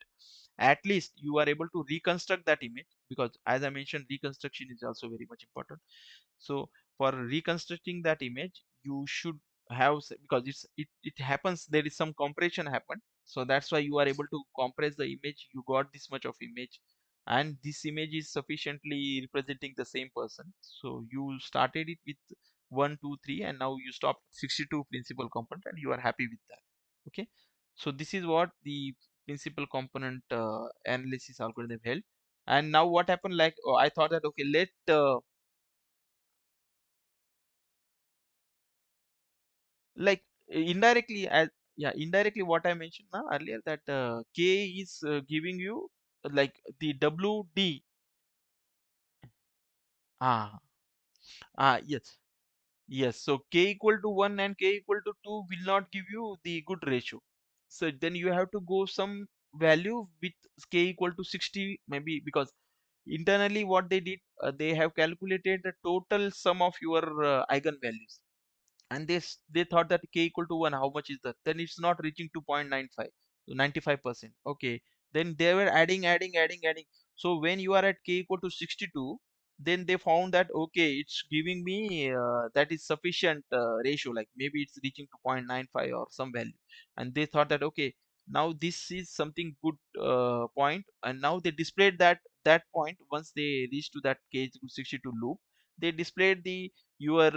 at least you are able to reconstruct that image, because as I mentioned, reconstruction is also very much important. So for reconstructing that image, you should have because it happens, there is some compression happen, so that's why you are able to compress the image. You got this much of image, and this image is sufficiently representing the same person. So you started it with 1 2 3, and now you stopped 62 principal component and you are happy with that. Okay, so this is what the principal component analysis algorithm held. And now what happened, like, oh, I thought that okay, let like indirectly, as yeah, indirectly what I mentioned now earlier, that k is giving you like the wd. Ah, yes, yes. So k equal to 1 and k equal to 2 will not give you the good ratio. So then you have to go some value with k equal to 60 maybe, because internally what they did, they have calculated the total sum of your eigenvalues, and they thought that k equal to 1, how much is that, then it's not reaching to 0.95, so 95%. Okay, then they were adding. So when you are at k equal to 62, then they found that okay, it's giving me that is sufficient ratio, like maybe it's reaching to 0.95 or some value, and they thought that okay, now this is something good point, and now they displayed that point. Once they reach to that k equal to 62 loop, they displayed the your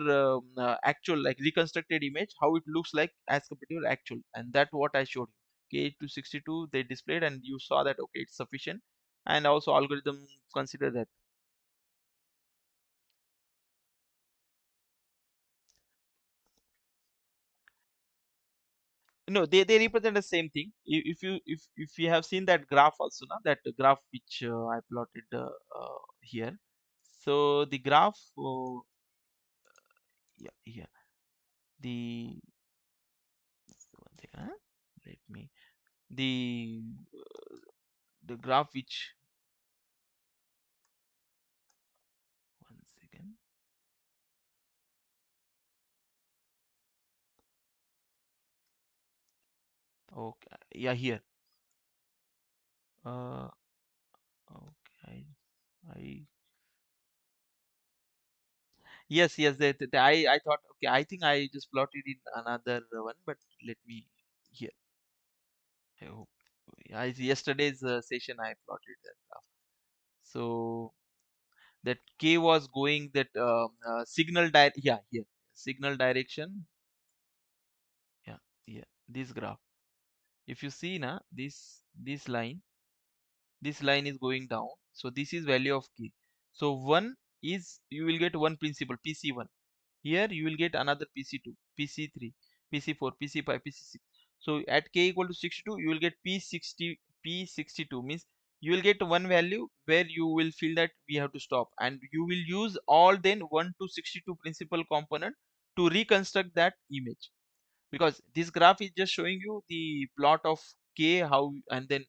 actual like reconstructed image, how it looks like as compared to your actual, and that what I showed you, k to 62 they displayed, and you saw that okay, it's sufficient. And also algorithm consider that. No, they represent the same thing. If you if you have seen that graph also, now that graph which I plotted here. So the graph, yeah, yeah, the one second, huh? Let me, the the graph which, one second. Okay, yeah, here. Uh, okay, I yes, yes. I thought okay. I think I just plotted in another one, but let me here. I hope. Yesterday's session I plotted that graph. So that K was going that signal yeah, here, signal direction. Yeah, yeah. This graph. If you see now, this line is going down, so this is value of k. So 1 is, you will get one principal pc1. Here you will get another pc2, pc3, pc4, pc5, pc6. So at k equal to 62 you will get p60, p62 means you will get one value where you will feel that we have to stop, and you will use all then 1 to 62 principal component to reconstruct that image, because this graph is just showing you the plot of k, how, and then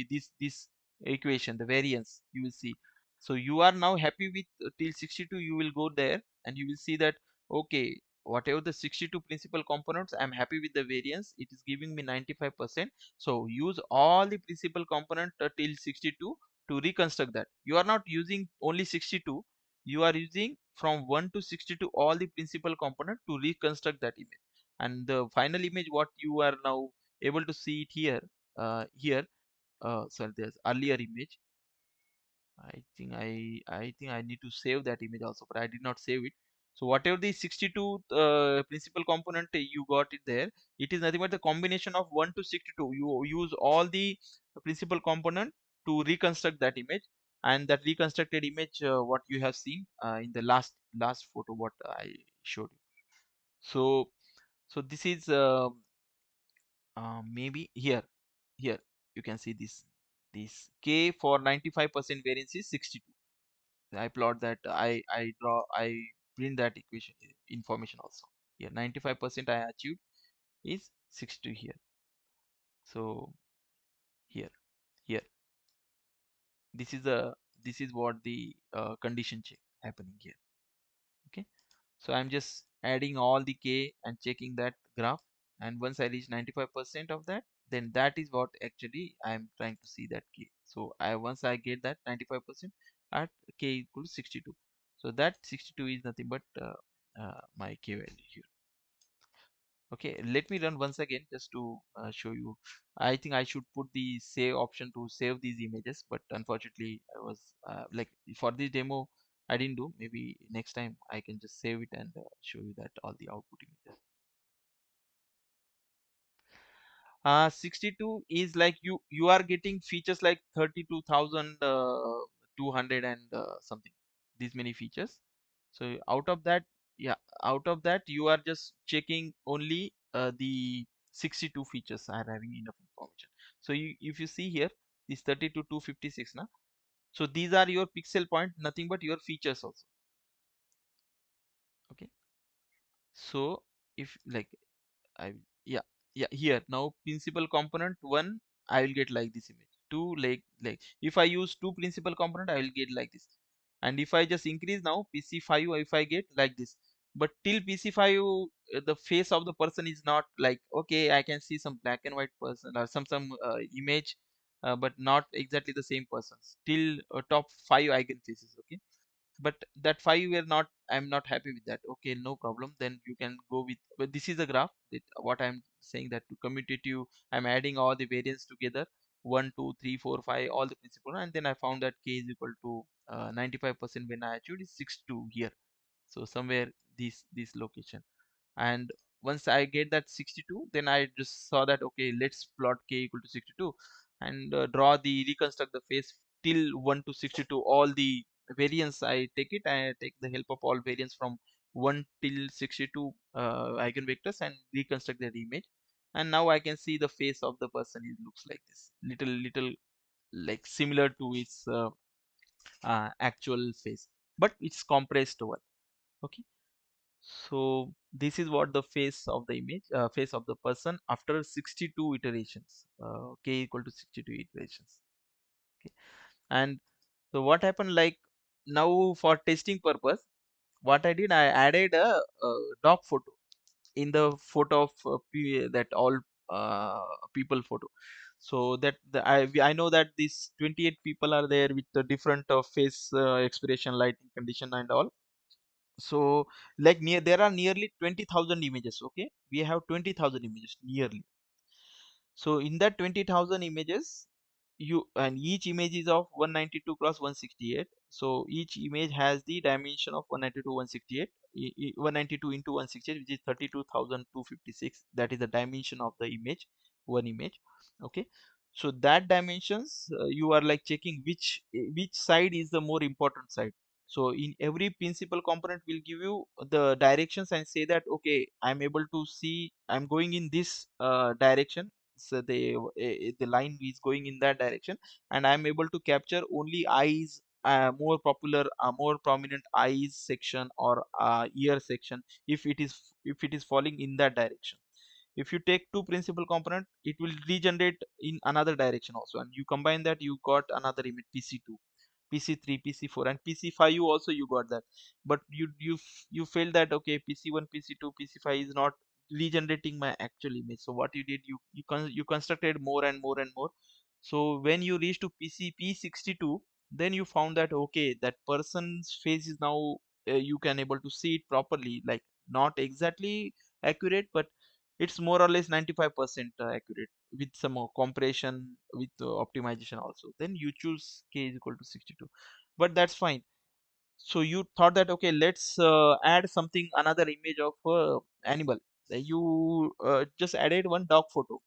this equation, the variance you will see. So you are now happy with till 62, you will go there and you will see that okay, whatever the 62 principal components, I'm happy with the variance, it is giving me 95%. So use all the principal component till 62 to reconstruct that. You are not using only 62, you are using from 1 to 62 all the principal component to reconstruct that image. And the final image what you are now able to see it here, here, sorry, there's earlier image. I think I need to save that image also, but I did not save it. So whatever the 62 principal component you got it there, it is nothing but the combination of 1 to 62. You use all the principal component to reconstruct that image, and that reconstructed image what you have seen in the last photo what I showed you. So so this is maybe here you can see this k for 95% variance is 62. I plot that, I print that equation information also here. 95% I achieved is 62 here. So here, here, this is the this is what the condition check happening here. Okay, so I'm just adding all the k and checking that graph, and once I reach 95% of that, then that is what actually I'm trying to see, that k. So I once I get that 95% at k equals 62, so that 62 is nothing but my k value here. Okay, let me run once again just to show you. I think I should put the save option to save these images, but unfortunately I was like, for this demo I didn't do. Maybe next time I can just save it and show you that all the output images. 62 is like you are getting features like 32,200 and something, these many features. So out of that, yeah, out of that you are just checking only the 62 features are having enough information. So if you see here, this 32 256 now, so these are your pixel point, nothing but your features also. Okay, so if like I yeah, yeah, here now principal component 1, I will get like this image. 2, like if I use 2 principal component, I will get like this. And if I just increase now PC5, if I get like this. But till PC5 the face of the person is not like, okay, I can see some black and white person or some image, but not exactly the same person. Still top 5 icon faces. Okay, but that 5 were not, I'm not happy with that. Okay, no problem, then you can go with, but this is a graph that what I'm saying, that to commutative I'm adding all the variance together, 1 2 3 4 5, all the principal, and then I found that k is equal to 95% when I achieved is 62 here. So somewhere this location. And once I get that 62, then I just saw that, okay, let's plot k equal to 62 and draw the reconstruct the face till 1 to 62, all the variance. I take the help of all variance from 1 till 62 eigenvectors and reconstruct that image. And now I can see the face of the person, it looks like this, little like similar to its actual face, but it's compressed one. Okay, so this is what the face of the image, face of the person after 62 iterations, k equal to 62 iterations. Okay, and so what happened, like now for testing purpose, what I did, I added a dog photo in the photo of that all people photo. So that I know that these 28 people are there with the different face expression, lighting condition and all. So like there are nearly 20,000 images. Okay, we have 20,000 images nearly. So in that 20,000 images, you, and each image is of 192 cross 168. So each image has the dimension of 192 168, 192 into 168, which is 32,256. That is the dimension of the image, one image. Okay, so that dimensions, you are like checking which side is the more important side. So in every principal component will give you the directions and say that, okay, I'm able to see, I'm going in this direction. So the line is going in that direction, and I'm able to capture only eyes, more popular, more prominent eyes section or ear section, if it is falling in that direction. If you take two principal component, it will regenerate in another direction also, and you combine that, you got another image, pc2, pc3, pc4, and pc5 you also you got that. But you felt that, okay, pc1, pc2, pc5 is not regenerating my actual image. So what you did, you constructed more and more and more. So when you reach to pcp62, then you found that, okay, that person's face is now, you can able to see it properly, like not exactly accurate, but it's more or less 95% accurate with some compression, with optimization also. Then you choose k is equal to 62, but that's fine. So you thought that, okay, let's add something, another image of animal. You just added one dog photo.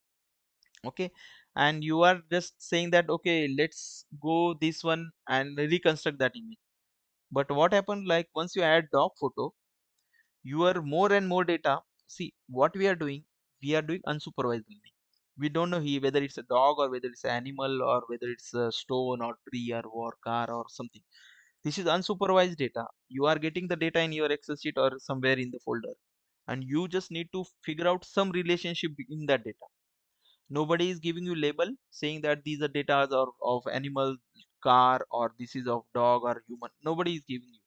Okay, and you are just saying that, okay, let's go this one and reconstruct that image. But what happened, like once you add dog photo, your more and more data. See what we are doing, we are doing unsupervised learning. We don't know whether it's a dog or whether it's an animal or whether it's a stone or tree or car or something. This is unsupervised data. You are getting the data in your excel sheet or somewhere in the folder, and you just need to figure out some relationship in that data. Nobody is giving you label saying that these are data of animal, car, or this is of dog or human. Nobody is giving you,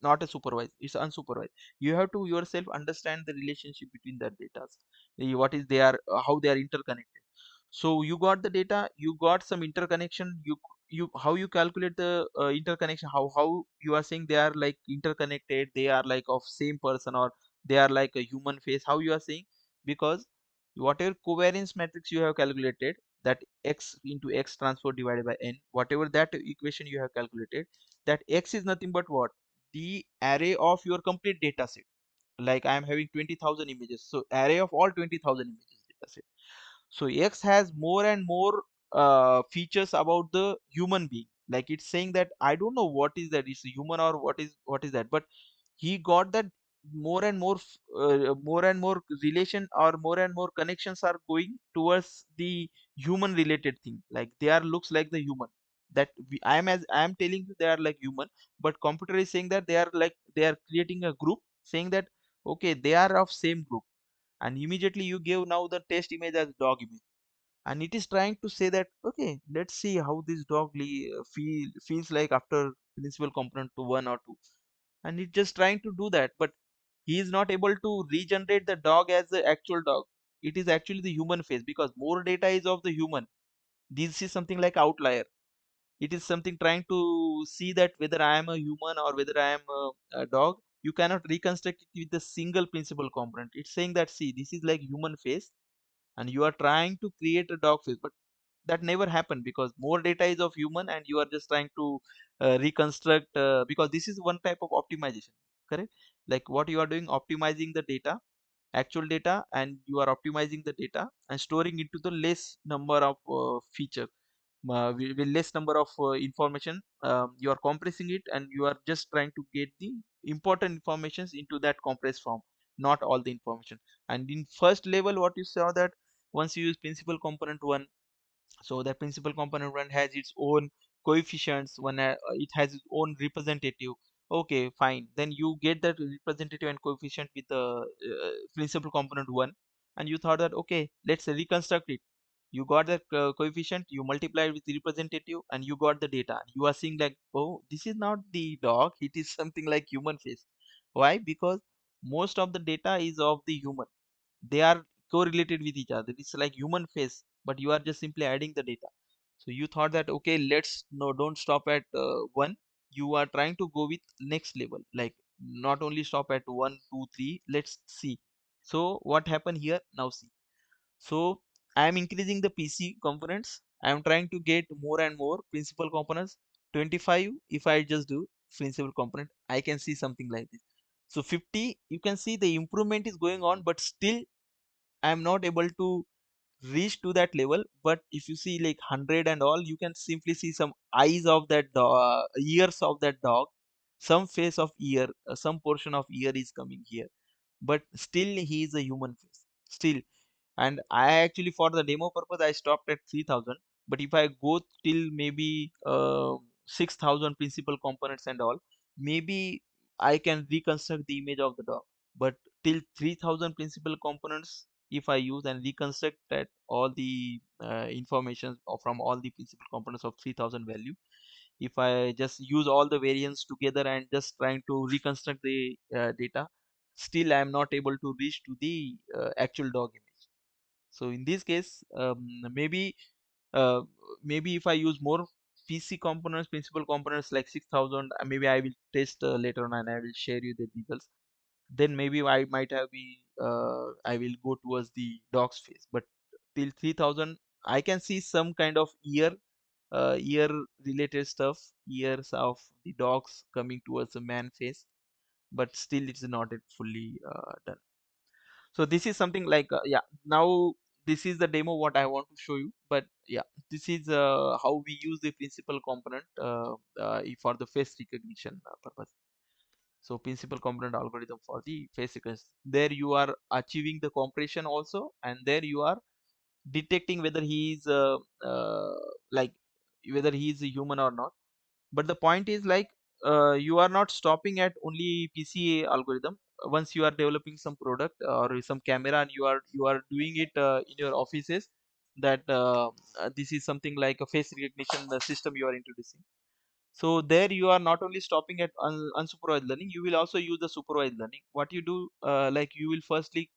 not a supervised, it's unsupervised. You have to yourself understand the relationship between that data, what is they are, how they are interconnected. So you got the data, you got some interconnection, you how you calculate the interconnection, how you are saying they are like interconnected, they are like of same person, or they are like a human face, how you are saying? Because whatever covariance matrix you have calculated, that x into x transport divided by n, whatever that equation you have calculated, that x is nothing but what, the array of your complete data set. Like I am having 20,000 images, so array of all 20,000 images data set. So X has more and more features about the human being. Like it's saying that I don't know what is that, it's a human or what is that, but he got that more and more more and more relation or more and more connections are going towards the human related thing. Like they are looks like the human, that I am telling you they are like human, but computer is saying that they are like, they are creating a group saying that okay they are of same group. And immediately you give now the test image as dog image, and it is trying to say that okay let's see how this dog feels like after principal component to 1 or 2. And it's just trying to do that, but he is not able to regenerate the dog as the actual dog. It is actually the human face, because more data is of the human. This is something like outlier. It is something trying to see that whether I am a human or whether I am a dog. You cannot reconstruct it with a single principal component. It's saying that see this is like human face, and you are trying to create a dog face, but that never happened because more data is of human and you are just trying to reconstruct, because this is one type of optimization, correct? Like what you are doing, optimizing the data, actual data, and you are optimizing the data and storing into the less number of feature, with less number of information. You are compressing it and you are just trying to get the important informations into that compressed form, not all the information. And in first level what you saw that once you use principal component 1, so the principal component one has its own coefficients, it has its own representative. Okay fine, then you get that representative and coefficient with the principal component 1, and you thought that okay let's reconstruct it. You got that coefficient, you multiply it with the representative, and you got the data. You are seeing like oh this is not the dog, it is something like human face. Why? Because most of the data is of the human, they are correlated with each other. It's like human face, but you are just simply adding the data. So you thought that okay let's no don't stop at 1. You are trying to go with next level, like not only stop at 1 2 3, let's see. So what happened here now, see. So I am increasing the PC components, I am trying to get more and more principal components. 25, if I just do principal component, I can see something like this. So 50, you can see the improvement is going on, but still I am not able to reach to that level. But if you see like 100 and all, you can simply see some eyes of that dog, ears of that dog, some face of ear, some portion of ear is coming here, but still he is a human face still. And I actually for the demo purpose I stopped at 3000, but if I go till maybe 6000 principal components and all, maybe I can reconstruct the image of the dog. But till 3000 principal components if I use and reconstruct that all the information from all the principal components of 3000 value, if I just use all the variants together and just trying to reconstruct the data, still I am not able to reach to the actual dog image. So in this case, uh, maybe if I use more PC components, principal components like 6000, maybe I will test later on and I will share you the results. Then maybe I might have I will go towards the dog's face. But till 3000, I can see some kind of ear related stuff, ears of the dogs coming towards the man face, but still it's not yet fully done. So this is something like yeah, now this is the demo what I want to show you. But yeah, this is how we use the principal component for the face recognition purpose. So principal component algorithm for the face recognition, there you are achieving the compression also, and there you are detecting whether he is like whether he is a human or not. But the point is like you are not stopping at only PCA algorithm. Once you are developing some product or some camera and you are doing it in your offices, that this is something like a face recognition system you are introducing. So there you are not only stopping at unsupervised learning, you will also use the supervised learning. What you do, like you will firstly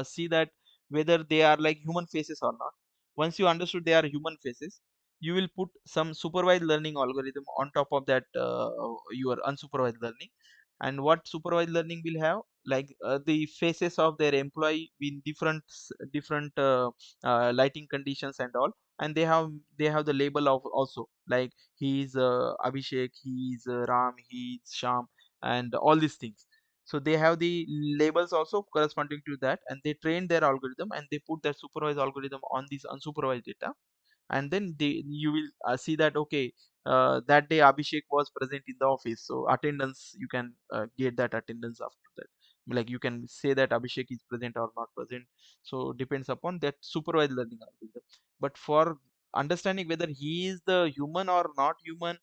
see that whether they are like human faces or not. Once you understood they are human faces, you will put some supervised learning algorithm on top of that your unsupervised learning. And what supervised learning will have, like the faces of their employee in different lighting conditions and all, and they have the label of also, like he's Abhishek, he's Ram, he's Sham, and all these things. So they have the labels also corresponding to that, and they train their algorithm and they put their supervised algorithm on this unsupervised data. And then you will see that okay, that day Abhishek was present in the office, so attendance, you can get that attendance after that, like you can say that Abhishek is present or not present. So depends upon that supervised learning algorithm. But for understanding whether he is the human or not human,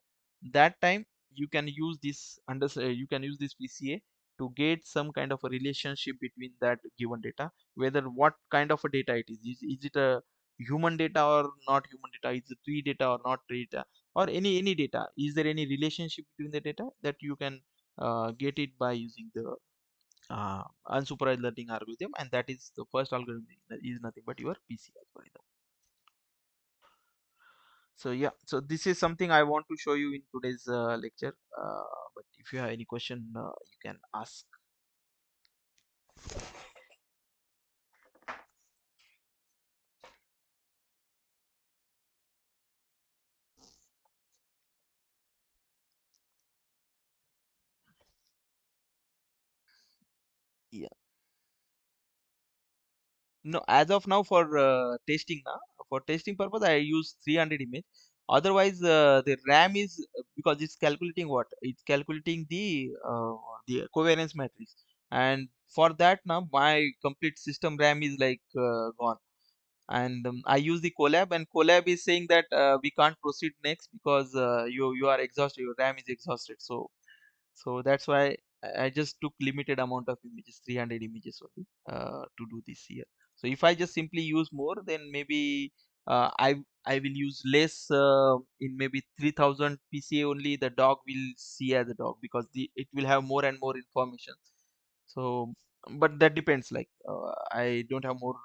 that time you can use this you can use this PCA to get some kind of a relationship between that given data, whether what kind of a data it is it a human data or not human data, is it tree data or not tree data, or any data, is there any relationship between the data, that you can get it by using the unsupervised learning algorithm. And that is the first algorithm, that is nothing but your PC algorithm. So yeah, so this is something I want to show you in today's lecture, but if you have any question, you can ask. Yeah. No, as of now for testing now, for testing purpose, I use 300 image. Otherwise, the RAM is because it's calculating what? It's calculating the covariance matrix, and for that now my complete system RAM is like gone. And I use the collab, and collab is saying that we can't proceed next because you are exhausted, your RAM is exhausted. So that's why I just took limited amount of images, 300 images only, to do this here. So if I just simply use more, then maybe I will use less, in maybe 3000 PCA only. The dog will see as a dog because it will have more and more information. So, but that depends. Like I don't have more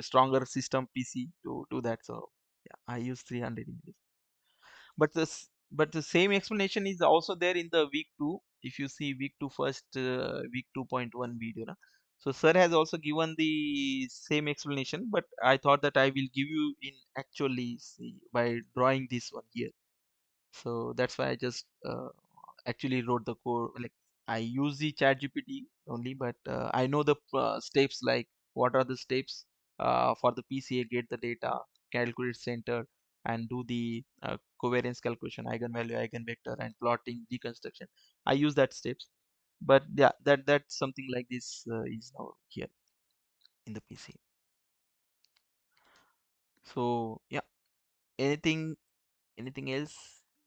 stronger system PC to do that. So yeah, I use 300 images. But the same explanation is also there in the week 2. If you see week 2 first, week 2.1 video na. So sir has also given the same explanation, but I thought that I will give you in actually see by drawing this one here. So that's why I just actually wrote the code. Like I use the chat GPT only, but I know the steps, like what are the steps for the PCA, get the data, calculate center, and do the covariance calculation, eigenvalue, eigenvector, and plotting deconstruction. I use that steps. But yeah, that's something like this is now here in the PC. So yeah, anything anything else?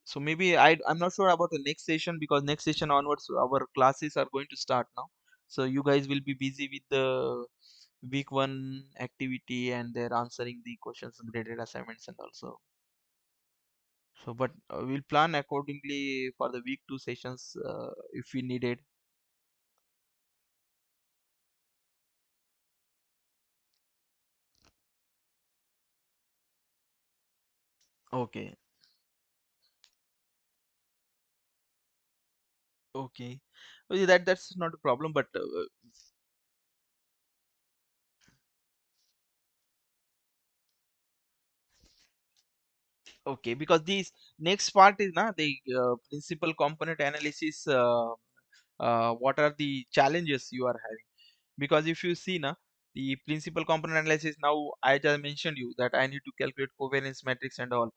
So maybe I'm not sure about the next session, because next session onwards our classes are going to start now. So you guys will be busy with the week 1 activity, and they're answering the questions and graded assignments and also. So but we'll plan accordingly for the week 2 sessions if we need it. Okay. Okay. Okay, that's not a problem, but okay, because this next part is na the principal component analysis. What are the challenges you are having? Because if you see na, the principal component analysis, now I just mentioned you that I need to calculate covariance matrix and all.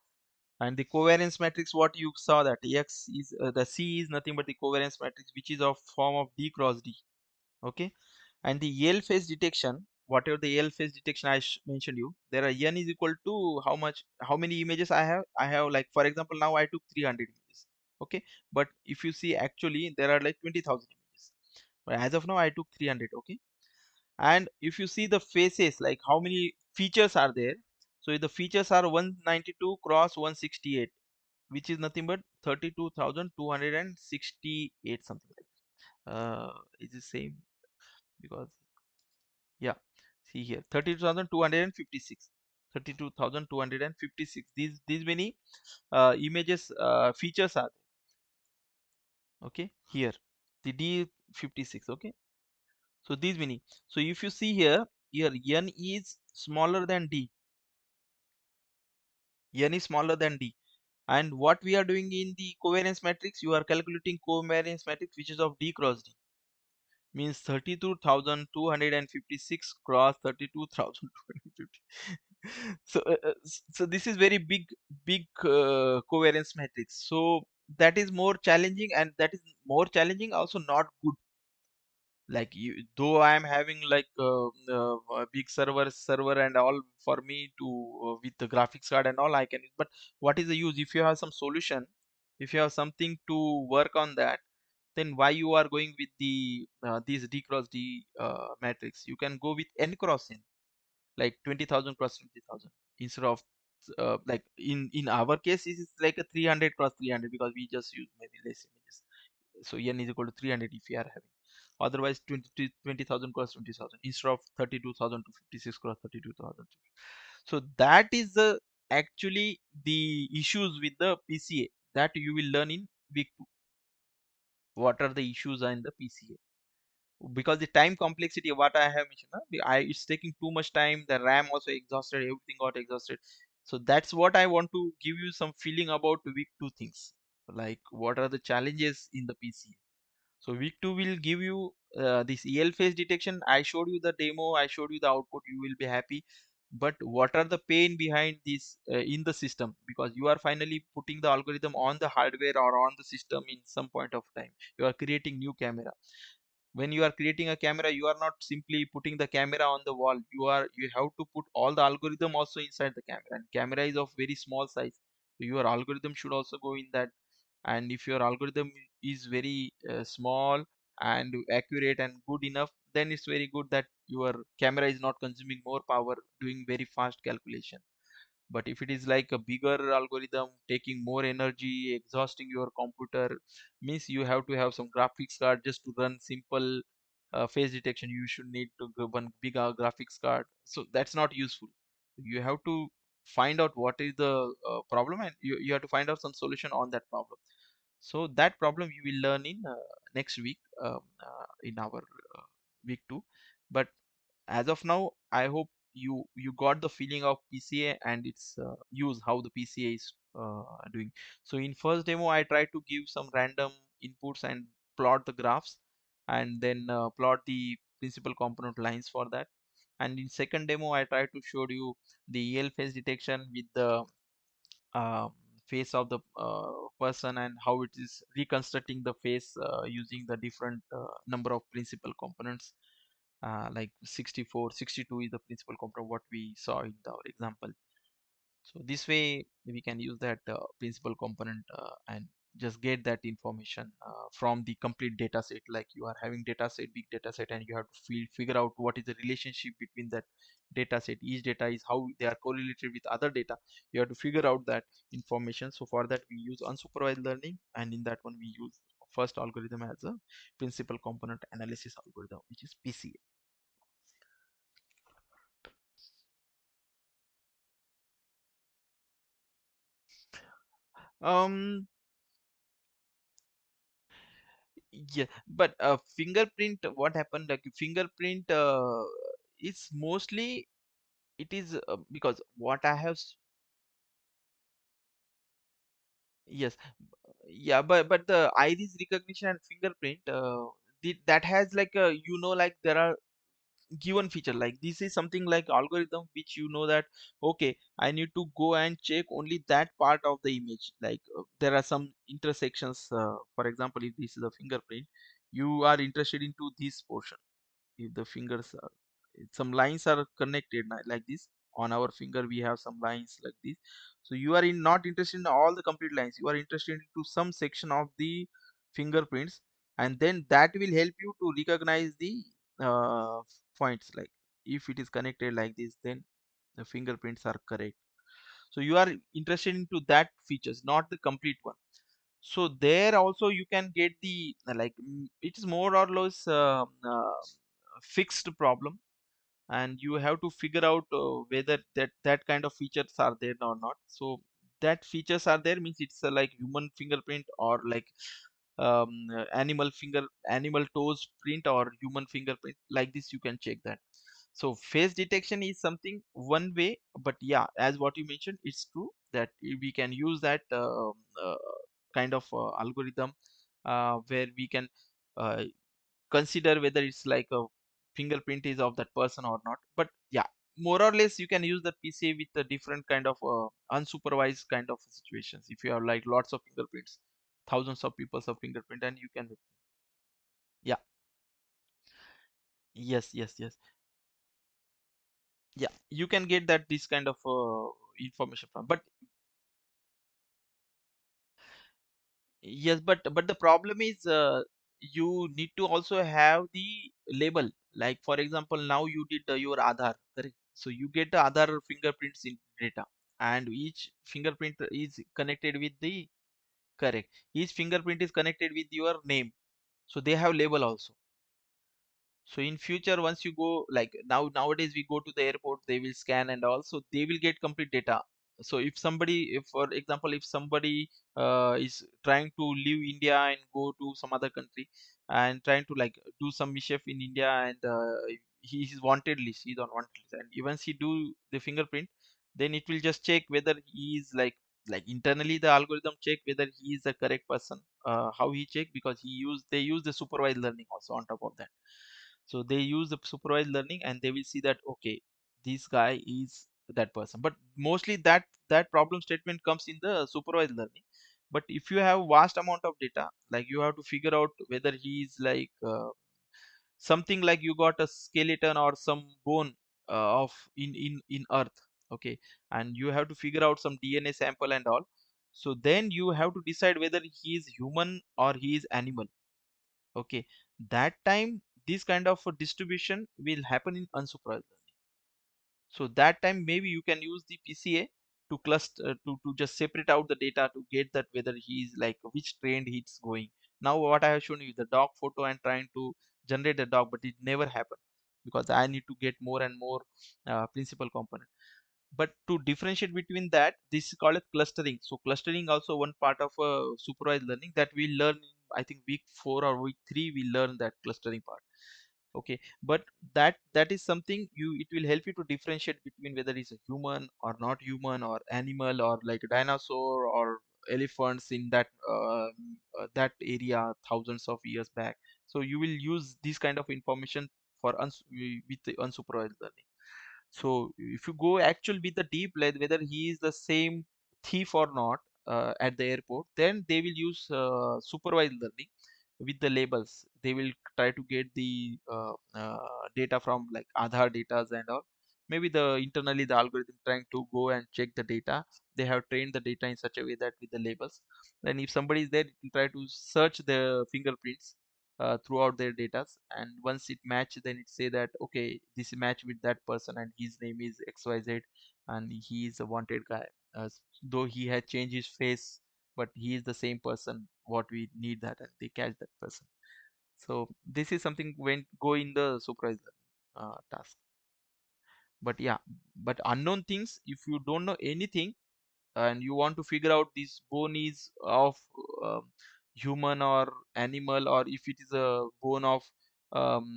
And the covariance matrix, what you saw, that X is the C is nothing but the covariance matrix, which is of form of D cross D. Okay. And the Yale phase detection, whatever the Yale phase detection I mentioned you, there are n is equal to how much, how many images I have, like for example now I took 300 images. Okay. But if you see, actually there are like 20,000 images, but as of now I took 300. Okay. And if you see the faces, like how many features are there, So the features are 192 cross 168, which is nothing but 32,268 something like that. It's the same because yeah, see here 32,256. 32,256. These many images features are there. Okay, here the D56. Okay, so these many. So if you see here, n is smaller than D. N is smaller than D. And what we are doing in the covariance matrix, you are calculating covariance matrix which is of D cross D. Means 32,256 cross 32,250. So this is very big covariance matrix. So that is more challenging, and that is more challenging also not good. Like you, though I am having like a big server and all for me to with the graphics card and all I can use, but what is the use if you have some solution, if you have something to work on that, then why you are going with the these D cross D matrix? You can go with n cross n, like 20,000 cross 20,000, instead of like in our case it is like a 300 cross 300 because we just use maybe less images. So n is equal to 300 if we are having. Otherwise 20,000 cross 20,000 instead of 32,000 to 56 cross 32,000. So that is the actually the issues with the PCA that you will learn in week 2. What are the issues in the PCA? Because the time complexity, what I have mentioned, it's taking too much time. The RAM also exhausted, everything got exhausted. So that's what I want to give you some feeling about week 2 things, like what are the challenges in the PCA. So week 2 will give you this EL phase detection. I showed you the demo, I showed you the output, you will be happy. But what are the pain behind this in the system? Because you are finally putting the algorithm on the hardware or on the system in some point of time. You are creating new camera. When you are creating a camera, you are not simply putting the camera on the wall. You have to put all the algorithm also inside the camera, and camera is of very small size. So your algorithm should also go in that. And if your algorithm is very small and accurate and good enough, then it's very good that your camera is not consuming more power doing very fast calculation. But if it is like a bigger algorithm taking more energy, exhausting your computer, means you have to have some graphics card just to run simple face detection. You should need to go one big graphics card. So that's not useful. You have to find out what is the problem, and you have to find out some solution on that problem. So that problem you will learn in next week, in our week 2. But as of now, I hope you got the feeling of PCA and its use, how the PCA is doing. So in first demo I tried to give some random inputs and plot the graphs, and then plot the principal component lines for that. And in second demo I tried to show you the EL phase detection with the um, face of the person, and how it is reconstructing the face using the different number of principal components, like 64, 62 is the principal component what we saw in our example. So this way we can use that principal component and just get that information from the complete data set. Like you are having data set, big data set, and you have to figure out what is the relationship between that data set. Each data is how they are correlated with other data. You have to figure out that information. So for that we use unsupervised learning, and in that one we use first algorithm as a principal component analysis algorithm, which is PCA. Um, yeah, but fingerprint, what happened? Like fingerprint, it's mostly it is because what I have, yes, yeah, but the iris recognition and fingerprint, that has like a, like there are given feature. Like this is something like algorithm which that okay, I need to go and check only that part of the image. Like there are some intersections, for example, if this is a fingerprint, you are interested into this portion. If the fingers are, some lines are connected like this, on our finger we have some lines like this. So you are not interested in all the complete lines, you are interested into some section of the fingerprints, and then that will help you to recognize the uh, points. Like if it is connected like this, then the fingerprints are correct. So you are interested into that features, not the complete one. So there also you can get the it is more or less fixed problem, and you have to figure out whether that kind of features are there or not. So that features are there means it's like human fingerprint or like animal toes print or human fingerprint, like this you can check that. So face detection is something one way, but yeah, as what you mentioned, it's true that we can use that kind of algorithm where we can uh, consider whether it's like a fingerprint is of that person or not. But yeah, more or less you can use the PCA with a different kind of unsupervised kind of situations. If you have like lots of fingerprints, thousands of people's of fingerprint, and you can, yeah, yes, yeah, you can get that this kind of information from. But yes, but the problem is you need to also have the label. Like for example, now you did your Aadhaar, correct? So you get the Aadhaar fingerprints in data, and each fingerprint is connected with the correct. Each fingerprint is connected with your name, so they have label also. So in future, once you go like nowadays we go to the airport, they will scan and also they will get complete data. So if somebody, if for example, if somebody is trying to leave India and go to some other country and trying to like do some mischief in India, and he is wanted list, he's on wanted list, and once he do the fingerprint, then it will just check whether he is like internally the algorithm check whether he is the correct person. How he check? Because they use the supervised learning also on top of that. So they use the supervised learning and they will see that okay, this guy is that person. But mostly that problem statement comes in the supervised learning. But if you have vast amount of data, like you have to figure out whether he is like something like you got a skeleton or some bone of in earth, okay, and you have to figure out some DNA sample and all. So then you have to decide whether he is human or he is animal. Okay, that time this kind of a distribution will happen in unsupervised learning. So that time maybe you can use the PCA to cluster to just separate out the data to get that whether he is like which trend he's going. Now what I have shown you is the dog photo and trying to generate the dog, but it never happened because I need to get more and more principal component. But to differentiate between that, this is called as clustering. So clustering also one part of supervised learning that we learn in, I think week 4 or week 3 we learn that clustering part. Okay, but that is something you, it will help you to differentiate between whether it's a human or not human or animal or like a dinosaur or elephants in that area thousands of years back. So you will use this kind of information for with the unsupervised learning. So if you go actual with the deep learn whether he is the same thief or not at the airport, then they will use supervised learning with the labels. They will try to get the data from like Aadhaar data and all. Maybe the internally the algorithm trying to go and check the data. They have trained the data in such a way that with the labels. Then if somebody is there, it will try to search the fingerprints throughout their data, and once it match then it say that okay, this match with that person and his name is XYZ and he is a wanted guy, though he had changed his face, but he is the same person what we need that, and they catch that person. So this is something when go in the supervisor task. But yeah, but unknown things, if you don't know anything and you want to figure out this bone is of um, human or animal, or if it is a bone of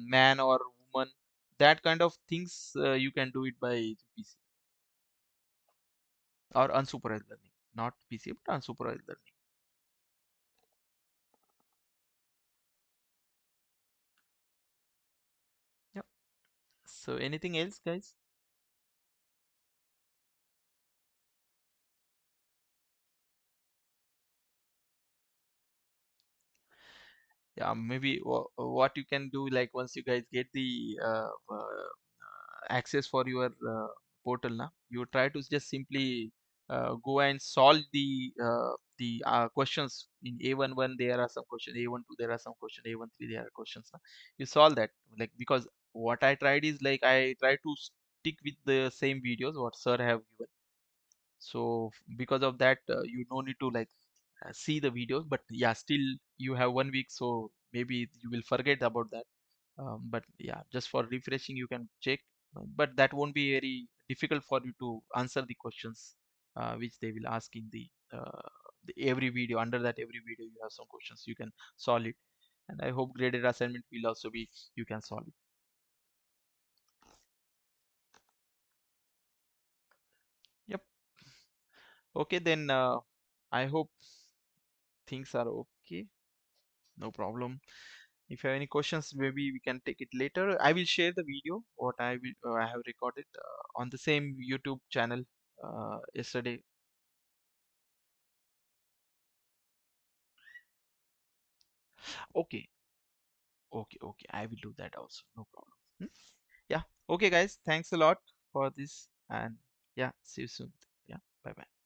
man or woman, that kind of things you can do it by PC or unsupervised learning, not PC but unsupervised learning. Yep. So anything else, guys? Yeah, maybe what you can do, like once you guys get the access for your portal now, you try to just simply go and solve the questions in A11. There are some questions, A12 there are some questions, A13 there are questions. You solve that, like, because what I tried is like I try to stick with the same videos what sir have given. So because of that, you no need to like see the videos, but yeah, still you have 1 week, so maybe you will forget about that. But yeah, just for refreshing, you can check, but that won't be very difficult for you to answer the questions which they will ask in the every video. Under that every video, you have some questions you can solve it, and I hope graded assignment will also be you can solve it. Yep. Okay, then I hope things are okay. No problem. If you have any questions, maybe we can take it later. I will share the video what I have recorded on the same YouTube channel yesterday. Okay, okay. I will do that also. No problem. Hmm? Yeah. Okay, guys. Thanks a lot for this, and yeah, see you soon. Yeah. Bye bye.